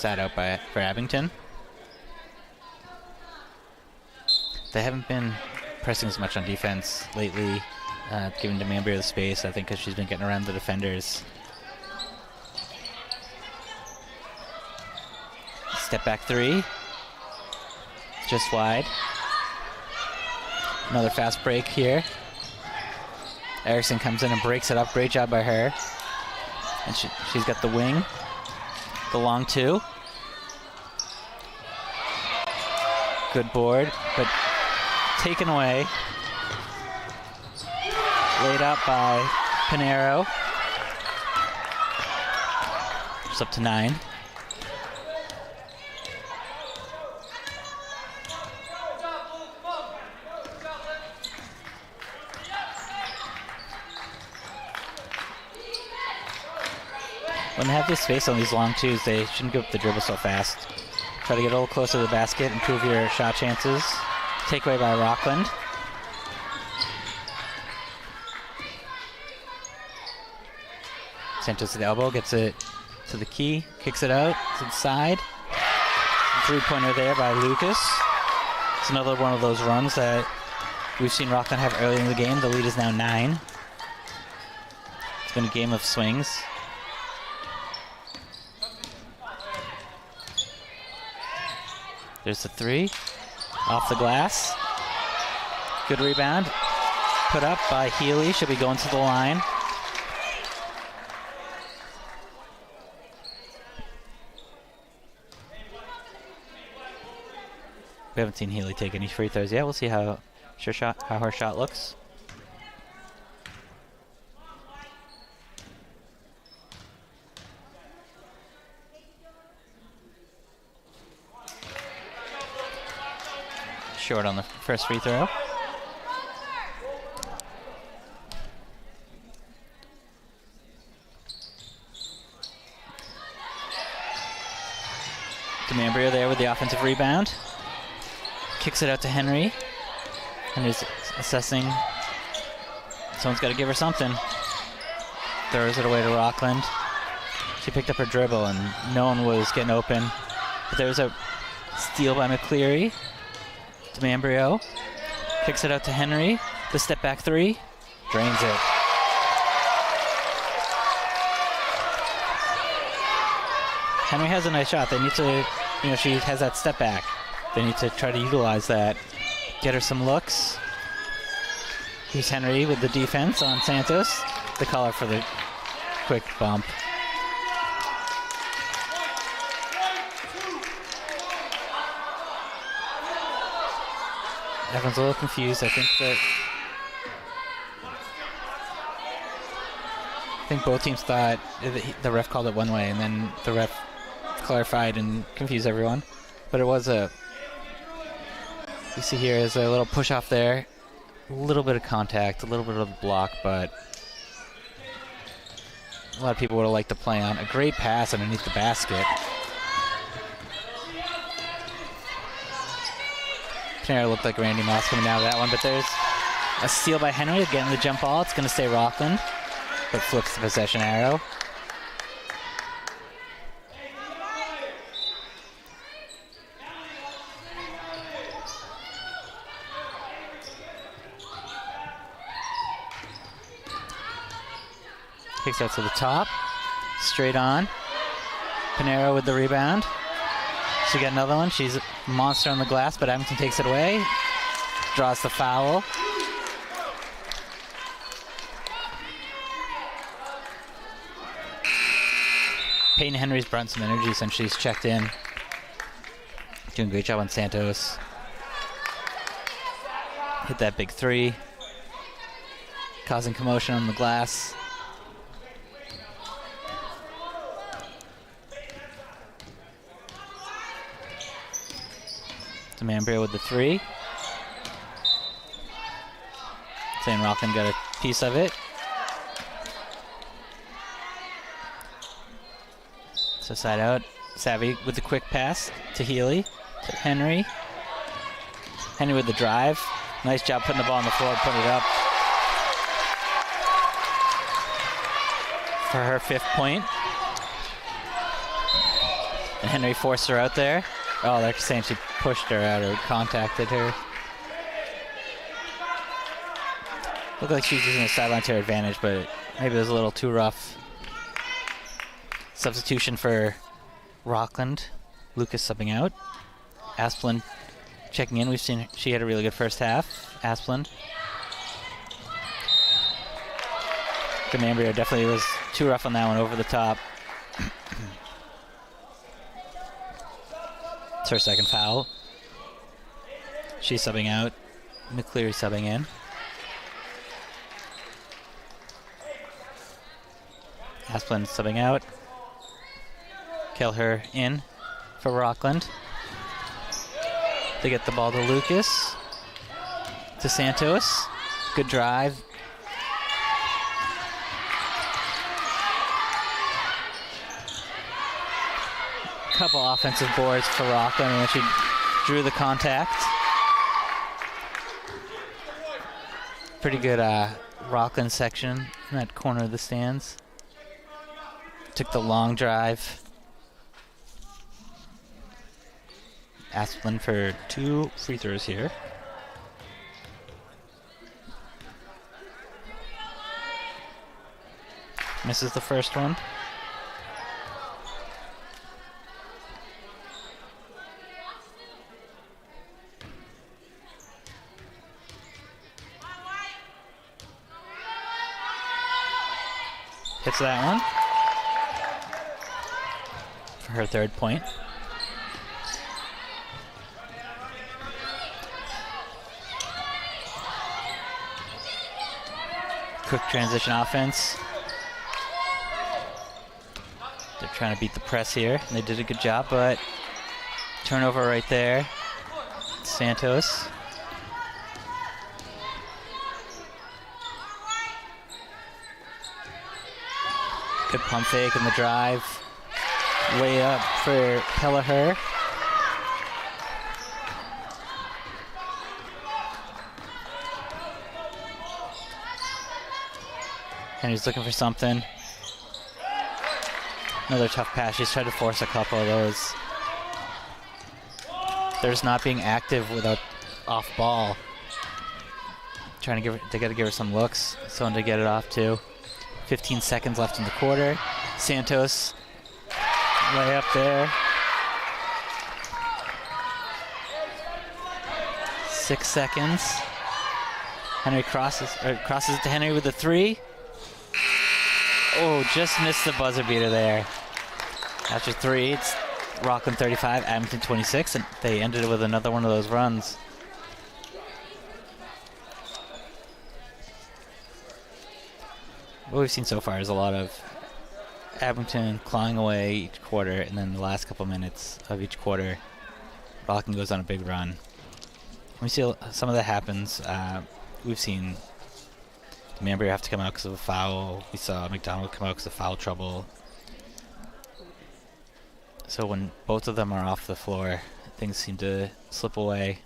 [SPEAKER 2] sat out for Abington. They haven't been pressing as much on defense lately, giving Demambrio the space, I think, because she's been getting around the defenders. Step back three. Just wide. Another fast break here. Erickson comes in and breaks it up. Great job by her. And she's got the wing. The long two. Good board, but taken away. Laid up by Pinero. Just up to 9. When they have this space on these long twos, they shouldn't give up the dribble so fast. Try to get a little closer to the basket, improve your shot chances. Takeaway by Rockland. Santos to the elbow, gets it to the key, kicks it out to the side. Three-pointer there by Lucas. It's another one of those runs that we've seen Rockland have early in the game. The lead is now 9. It's been a game of swings. There's the 3. Off the glass. Good rebound. Put up by Healy. Should be going to the line. We haven't seen Healy take any free throws yet. We'll see how her shot looks. Short on the first free throw. Demambrio there with the offensive rebound. Kicks it out to Henry. Henry's assessing. Someone's got to give her something. Throws it away to Rockland. She picked up her dribble and no one was getting open. But there's a steal by McCleary. Demambrio kicks it out to Henry. The step back 3. Drains it. Henry has a nice shot. They need to, she has that step back. They need to try to utilize that. Get her some looks. Here's Henry with the defense on Santos. The caller for the quick bump. Everyone's a little confused. I think both teams thought the ref called it one way, and then the ref clarified and confused everyone. But it was you see here is a little push off there, a little bit of contact, a little bit of block, but a lot of people would have liked to play on. A great pass underneath the basket. Pinero looked like Randy Moss coming down with that one, but there's a steal by Henry, getting the jump ball. It's going to stay Rockland, but flips the possession arrow. Kicks out to the top, straight on. Pinero with the rebound. She got another one. She's a monster on the glass, but Abington takes it away. Draws the foul. Peyton Henry's brought some energy since she's checked in. Doing a great job on Santos. Hit that big 3. Causing commotion on the glass. Demambrio with the 3. Saying Rockland got a piece of it. So side out. Savvy with the quick pass to Healy. To Henry. Henry with the drive. Nice job putting the ball on the floor, putting it up. For her 5th point. And Henry forced her out there. Oh, they're saying she pushed her out or contacted her. Looked like she was using the sideline to her advantage, but maybe it was a little too rough. Substitution for Rockland. Lucas subbing out. Asplund checking in. We've seen she had a really good first half. Asplund. Demambria definitely was too rough on that one, over the top. It's her second foul. She's subbing out. McCleary subbing in. Asplund subbing out. Kelleher in for Rockland. They get the ball to Lucas. To Santos. Good drive. Couple offensive boards for Rockland, and she drew the contact. Pretty good Rockland section in that corner of the stands. Took the long drive. Asplund for 2 free throws here. Misses the first one. Hits that one for her third point. Quick transition offense. They're trying to beat the press here, and they did a good job, but turnover right there. Santos. Good pump fake in the drive. Way up for Kelleher. Henry's looking for something. Another tough pass. She's tried to force a couple of those. They're just not being active without off ball. Trying to give her, they got to give her some looks, someone to get it off to. 15 seconds left in the quarter. Santos, way up there. 6 seconds. Henry crosses it to Henry with a 3. Oh, just missed the buzzer beater there. After 3, it's Rockland 35, Abington 26, and they ended it with another one of those runs. What we've seen so far is a lot of Abington clawing away each quarter, and then the last couple minutes of each quarter, Rockland goes on a big run. We see some of that happens. We've seen Demambria have to come out because of a foul. We saw McDonald come out because of foul trouble. So when both of them are off the floor, things seem to slip away.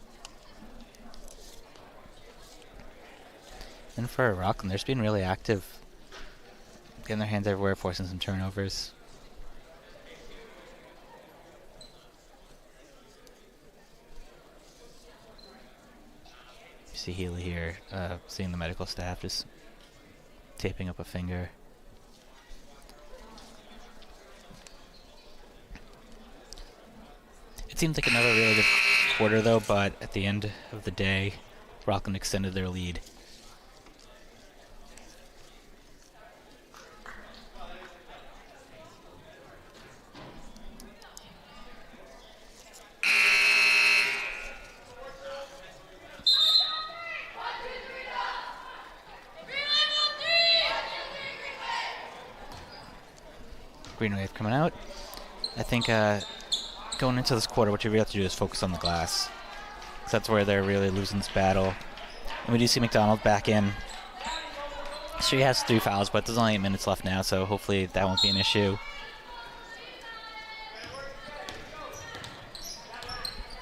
[SPEAKER 2] And for Rockland, they're just being really active. Getting their hands everywhere, forcing some turnovers. You see Healy here, seeing the medical staff just taping up a finger. It seemed like another really good quarter though, but at the end of the day, Rockland extended their lead. Green wave coming out. I think going into this quarter, what you really have to do is focus on the glass. So that's where they're really losing this battle. And we do see McDonald back in. She has 3 fouls, but there's only 8 minutes left now, so hopefully that won't be an issue.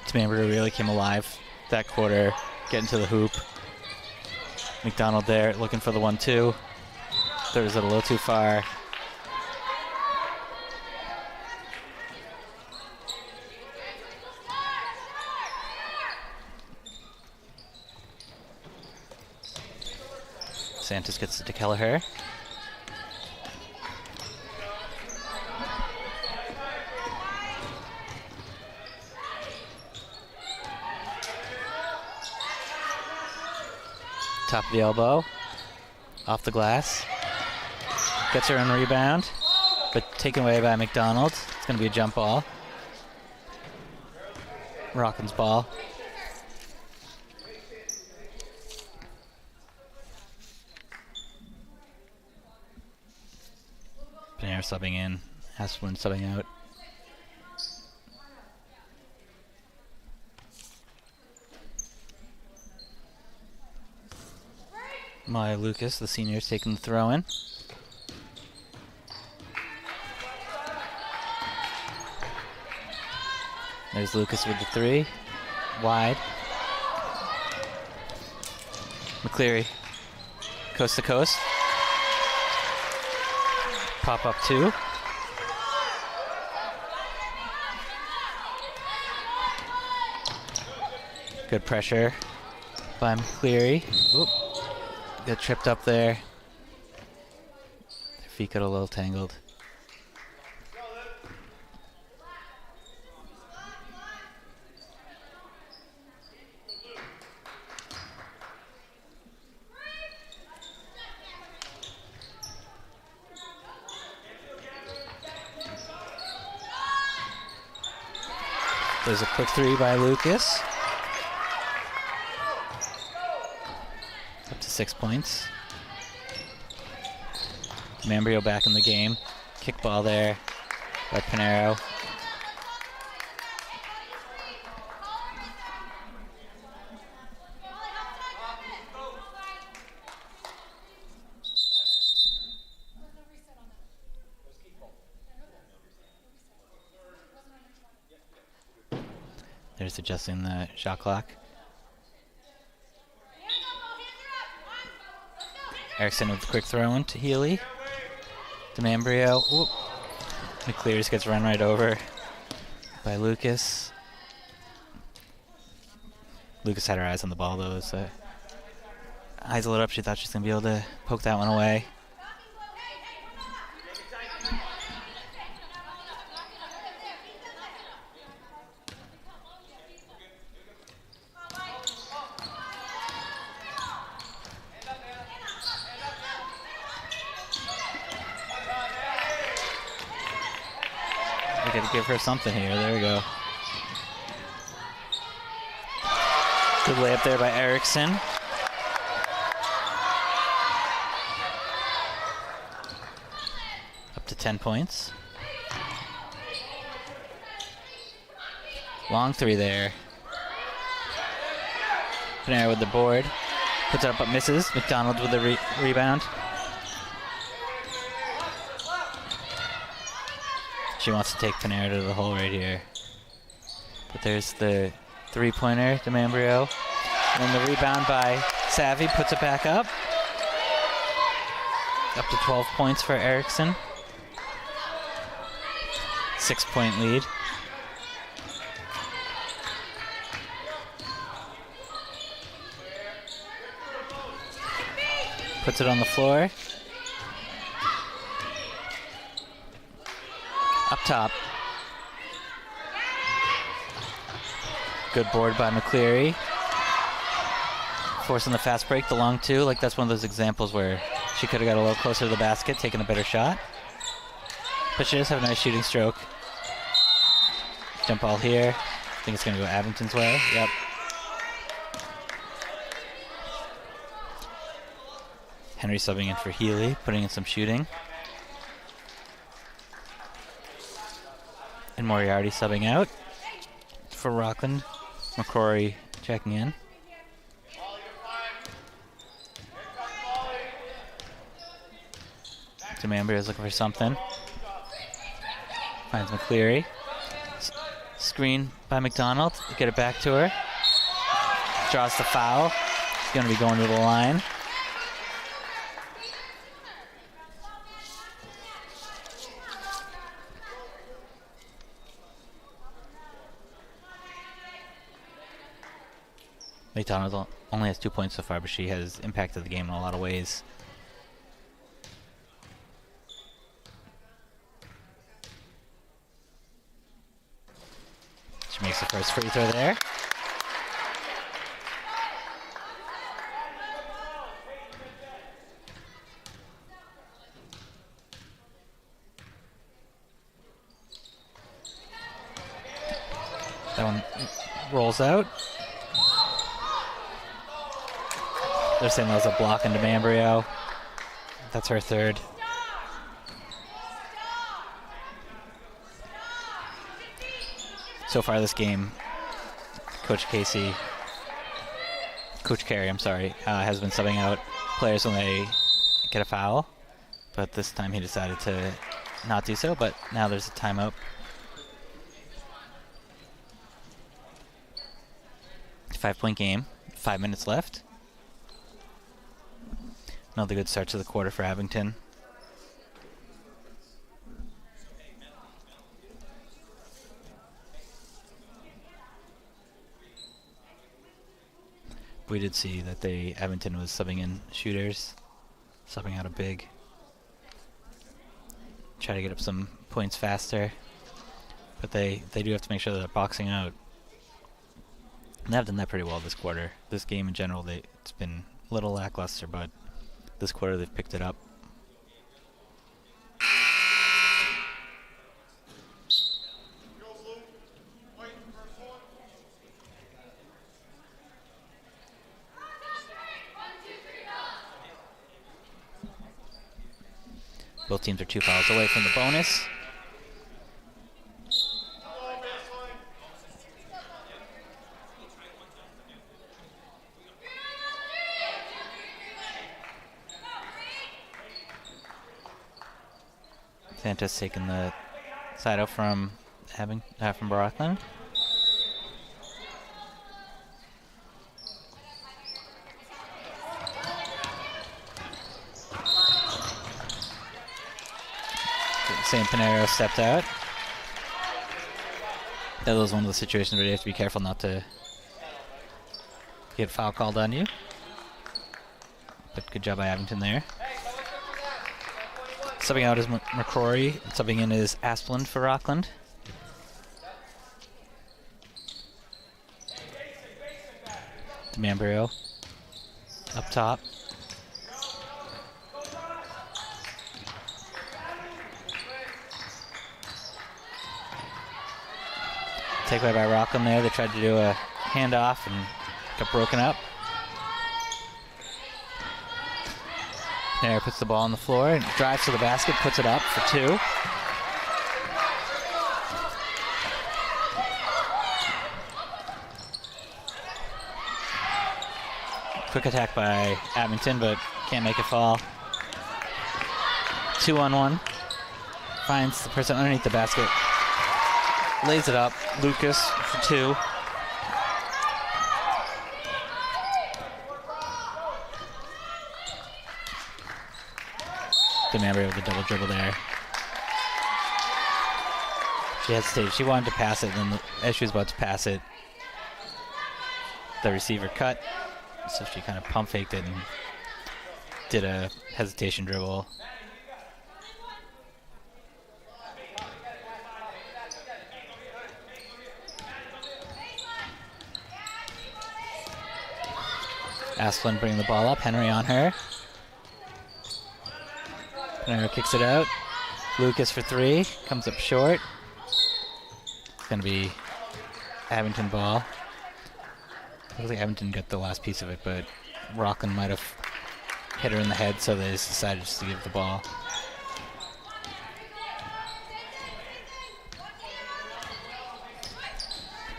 [SPEAKER 2] Demambria really came alive that quarter, getting to the hoop. McDonald there looking for the 1-2. Throws it a little too far. Santos gets it to Kelleher. Top of the elbow. Off the glass. Gets her own rebound, but taken away by McDonald. It's going to be a jump ball. Rockland's ball. Panera subbing in. Asplin subbing out. Maya Lucas, the senior, is taking the throw in. There's Lucas with the three. Wide. McCleary. Coast to coast. Pop up two. Good pressure by McCleary. Oop. Got tripped up there. Their feet got a little tangled. There's a quick three by Lucas. Up to 6 points. Mambrio back in the game. Kick ball there by Panero. There's adjusting the shot clock. Erickson with a quick throw in to Healy. To Mambrio. Whoop. McCleary just gets run right over by Lucas. Lucas had her eyes on the ball though, so eyes lit up. She thought she was going to be able to poke that one away. Gotta give her something here. There we go. Good layup there by Erickson. Up to 10 points. Long three there. Panera with the board. Puts it up but misses. McDonald with the rebound. She wants to take Panera to the hole right here. But there's the three-pointer to Mambrio. And then the rebound by Savvy puts it back up. Up to 12 points for Erickson. 6-point lead. Puts it on the floor. Up top. Good board by McCleary. Forcing the fast break, the long two. Like that's one of those examples where she could have got a little closer to the basket, taken a better shot. But she does have a nice shooting stroke. Jump ball here. I think it's going to go Abington's way. Yep. Henry subbing in for Healy, putting in some shooting. And Moriarty subbing out for Rockland. McCrory checking in. Demambria is looking for something. Finds McCleary. Screen by McDonald. Get it back to her. Draws the foul. She's going to be going to the line. McDonald only has 2 points so far, but she has impacted the game in a lot of ways. She makes the first free throw there. That one rolls out. They're saying that was a block into Mambrio. That's her third. So far this game, Coach Carey, has been subbing out players when they get a foul. But this time he decided to not do so, but now there's a timeout. 5-point game, 5 minutes left. Another good start to the quarter for Abington. We did see that Abington was subbing in shooters, subbing out a big. Try to get up some points faster, but they do have to make sure that they're boxing out. And they've done that pretty well this quarter. This game in general, it's been a little lackluster, but this quarter they've picked it up. Both teams are 2 fouls away from the bonus. Santa's taking the side out from Rockland. Sam Pinero stepped out. That was one of the situations where you have to be careful not to get foul called on you. But good job by Abington there. Subbing out is McCrory. Subbing in is Asplund for Rockland. DeMambrio up top. Takeaway by Rockland there. They tried to do a handoff and got broken up. There, puts the ball on the floor and drives to the basket, puts it up for 2. Quick attack by Abington, but can't make it fall. 2-on-1. Finds the person underneath the basket. Lays it up. Lucas for 2. DeMambrio with a double dribble there. She hesitated. She wanted to pass it, and then as she was about to pass it, the receiver cut. So she kind of pump faked it and did a hesitation dribble. Asplund bringing the ball up. Henry on her. Pinero kicks it out. Lucas for 3. Comes up short. It's going to be Abington ball. Looks like Abington got the last piece of it, but Rockland might have hit her in the head, so they just decided just to give the ball.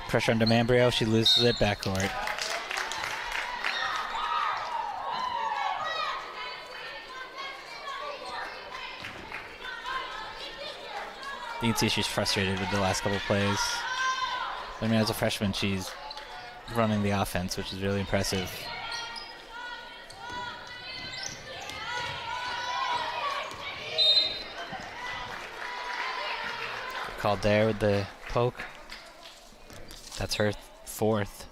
[SPEAKER 2] Pressure on DeMambrio. She loses it. Backcourt. You can see she's frustrated with the last couple plays. I mean, as a freshman, she's running the offense, which is really impressive. Called there with the poke. That's her 4th.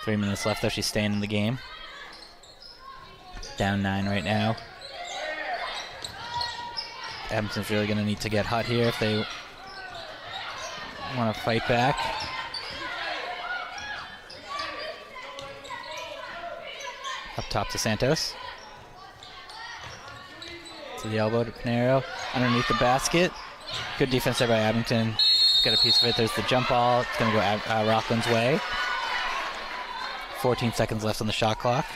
[SPEAKER 2] 3 minutes left, though. She's staying in the game. Down 9 right now. Abington's really going to need to get hot here if they want to fight back. Up top to Santos. To the elbow to Pinheiro. Underneath the basket. Good defense there by Abington. Got a piece of it. There's the jump ball. It's going to go Rockland's way. 14 seconds left on the shot clock.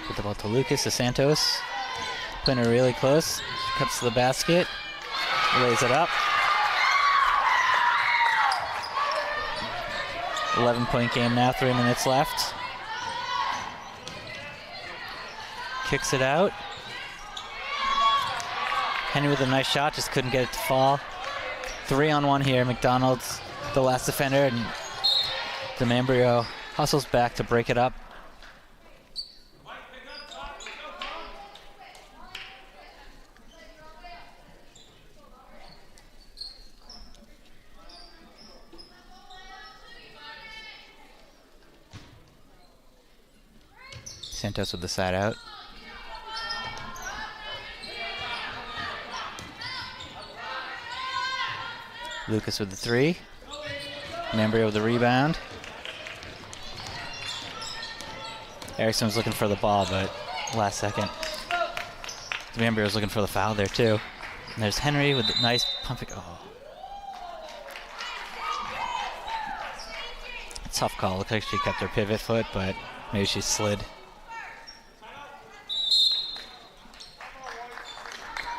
[SPEAKER 2] Put the ball to Lucas, to Santos. Putting her really close. She cuts to the basket. Lays it up. 11-point game now, 3 minutes left. Kicks it out. Henry with a nice shot, just couldn't get it to fall. 3-on-1 here. McDonald's the last defender, and DeMambrio hustles back to break it up. Santos with the side out. Lucas with the 3. Membrio with the rebound. Erickson was looking for the ball, but last second. Membrio was looking for the foul there too. And there's Henry with the nice pumping. Oh. Tough call. Looks like she kept her pivot foot, but maybe she slid.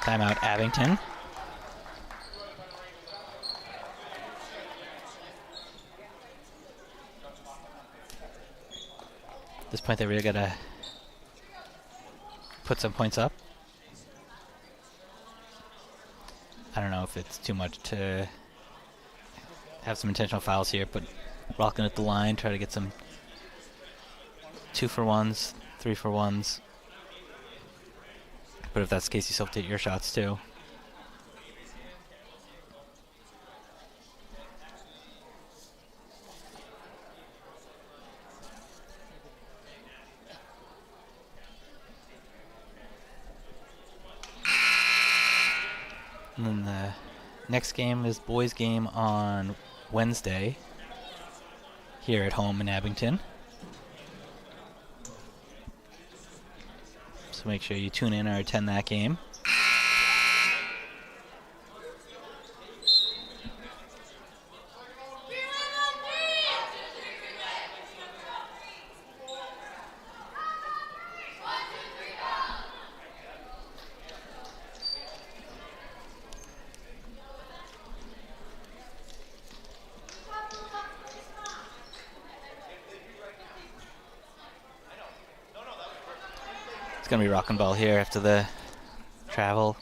[SPEAKER 2] Timeout Abington. At this point, they really gotta put some points up. I don't know if it's too much to have some intentional fouls here, but Rockland at the line, try to get some 2-for-1s, 3-for-1s. But if that's the case, you still have to take your shots too. And then the next game is boys' game on Wednesday here at home in Abington. So make sure you tune in or attend that game. It's going to be rock and ball here after the travel.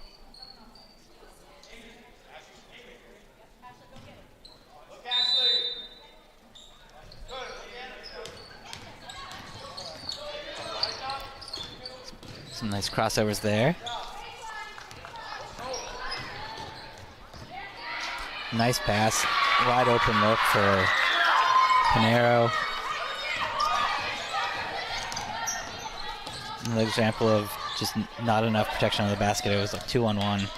[SPEAKER 2] Some nice crossovers there. Nice pass. Wide open look for Pinheiro. Another example of just not enough protection on the basket. It was like 2-on-1.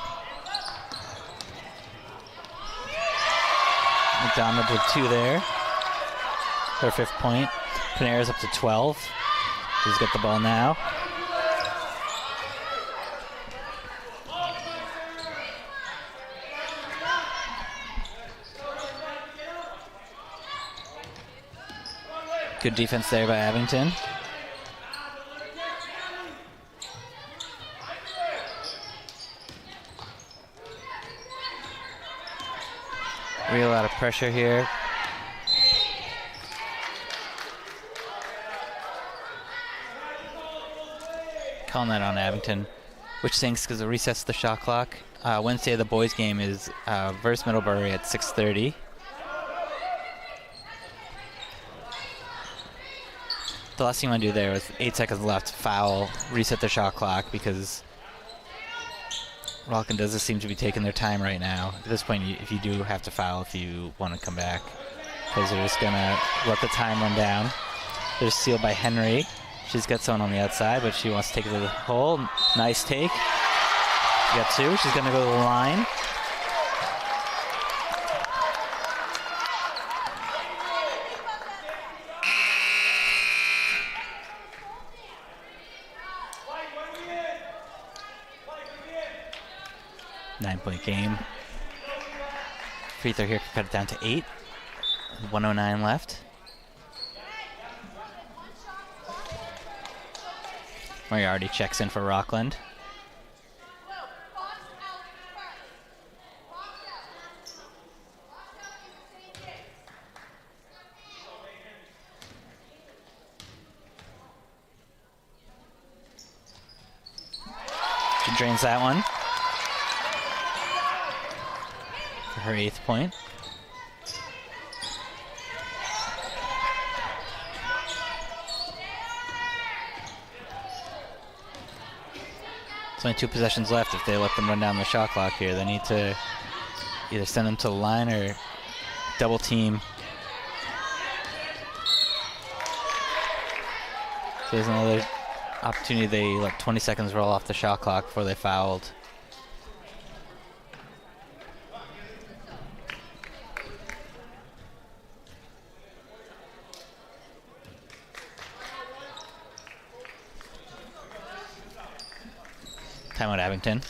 [SPEAKER 2] McDonald with 2 there. Her 5th point. Pinheiro's up to 12. She's got the ball now. Good defense there by Abington. Real lot of pressure here. Calling that on Abington, which stinks because it resets the shot clock. Wednesday, the boys' game is versus Middlebury at 6:30. The last thing you want to do there with 8 seconds left, foul, reset the shot clock, because Rockland doesn't seem to be taking their time right now. At this point, if you do have to foul if you want to come back, because they're just going to let the time run down. They're sealed by Henry. She's got someone on the outside, but she wants to take it to the hole. Nice take. She got 2. She's going to go to the line. Nine-point game. Free throw here could cut it down to 8. 1:09 left. Moriarty checks in for Rockland. She drains that one for her 8th point. There's only 2 possessions left. If they let them run down the shot clock here, they need to either send them to the line or double team. So there's another opportunity. They let 20 seconds roll off the shot clock before they fouled. Timeout Abington.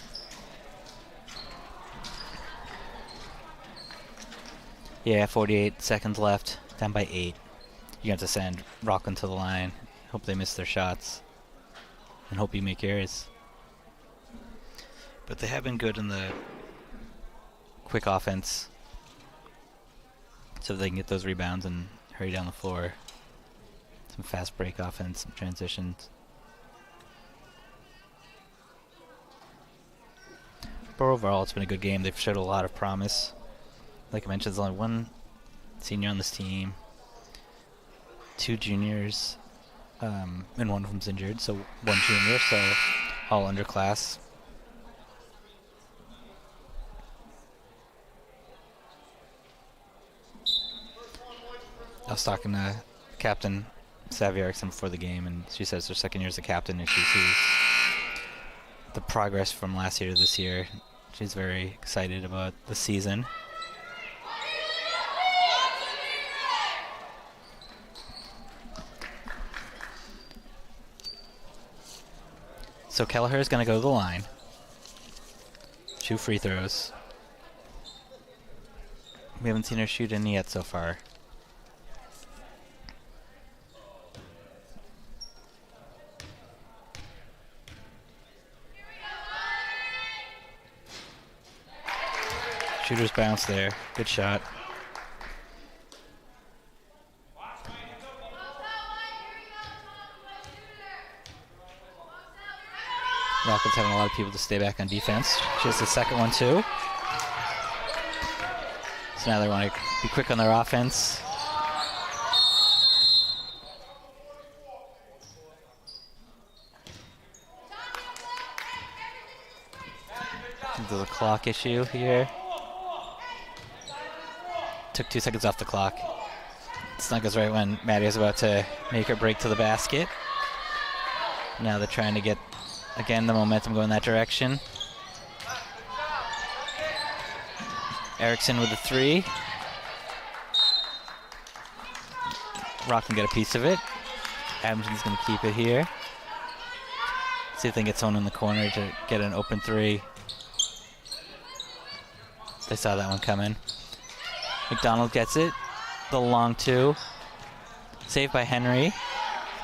[SPEAKER 2] Yeah, 48 seconds left. Down by 8. You have to send Rockland to the line. Hope they miss their shots. And hope you make yours. But they have been good in the quick offense. So they can get those rebounds and hurry down the floor. Some fast break offense, some transitions. But overall, it's been a good game. They've showed a lot of promise. Like I mentioned, there's only 1 senior on this team, 2 juniors, and one of them's injured, so 1 junior, so all underclass. I was talking to Captain Savvy Erickson before the game, and she says her 2nd year as a captain, and she sees the progress from last year to this year. She's very excited about the season. So Kelleher is going to go to the line. 2 free throws. We haven't seen her shoot any yet so far. Shooter's bounce there. Good shot. Rockland's having a lot of people to stay back on defense. She has the 2nd one too. So now they want to be quick on their offense. There's a clock issue here. Took 2 seconds off the clock. Snug is right when Maddie is about to make her break to the basket. Now they're trying to get, again, the momentum going that direction. Erickson with the 3. Rock can get a piece of it. Abington's going to keep it here. See if they can get someone in the corner to get an open 3. They saw that one coming. McDonald gets it. The long 2. Saved by Henry.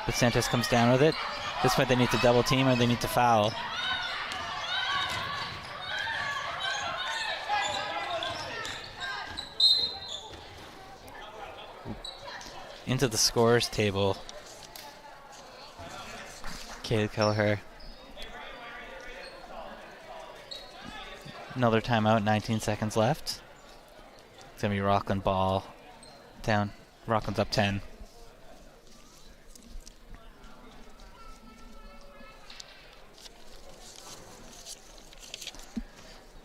[SPEAKER 2] But Santos comes down with it. This point they need to double team or they need to foul. Into the scorers table. Kaylee Kelleher. Another timeout, 19 seconds left. It's going to be Rockland ball down. Rockland's up 10.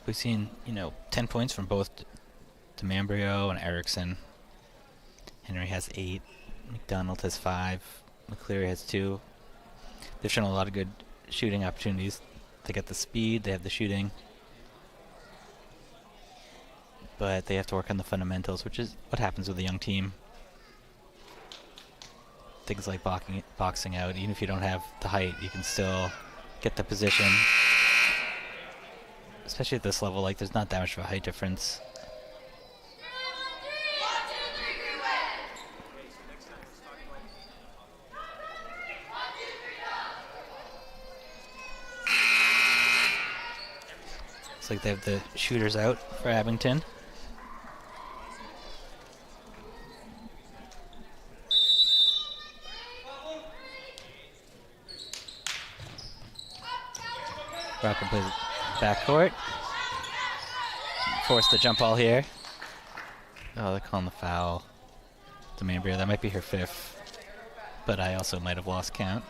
[SPEAKER 2] we've seen, 10 points from both DeMambrio and Erickson. Henry has 8. McDonald has 5. McCleary has 2. They've shown a lot of good shooting opportunities. They got the speed, they have the shooting. But they have to work on the fundamentals, which is what happens with a young team. Things like boxing out. Even if you don't have the height, you can still get the position. Especially at this level, like, there's not that much of a height difference. Looks like they have the shooters out for Abington. Rockland plays backcourt. Force the jump ball here. Oh, they're calling the foul. DeMambrio, that might be her 5th. But I also might have lost count.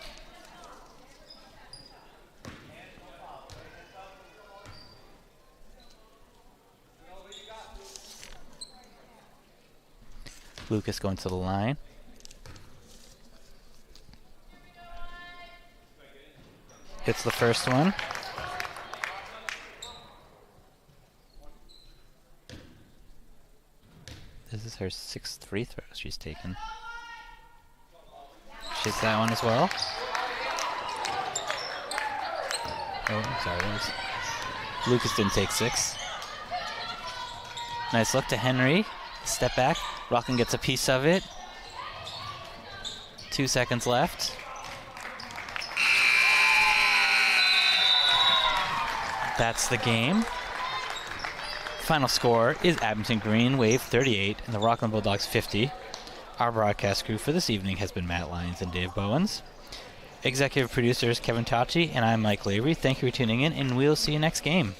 [SPEAKER 2] Lucas going to the line. Hits the first one. This is her 6th free throw she's taken. She hits that one as well. Oh, I'm sorry. Lucas didn't take 6. Nice look to Henry. Step back. Rockland gets a piece of it. 2 seconds left. That's the game. Final score is Abington Green Wave 38 and the Rockland Bulldogs 50. Our broadcast crew for this evening has been Matt Lyons and Dave Bowens. Executive producers Kevin Tachi and I'm Mike Lavery. Thank you for tuning in, and we'll see you next game.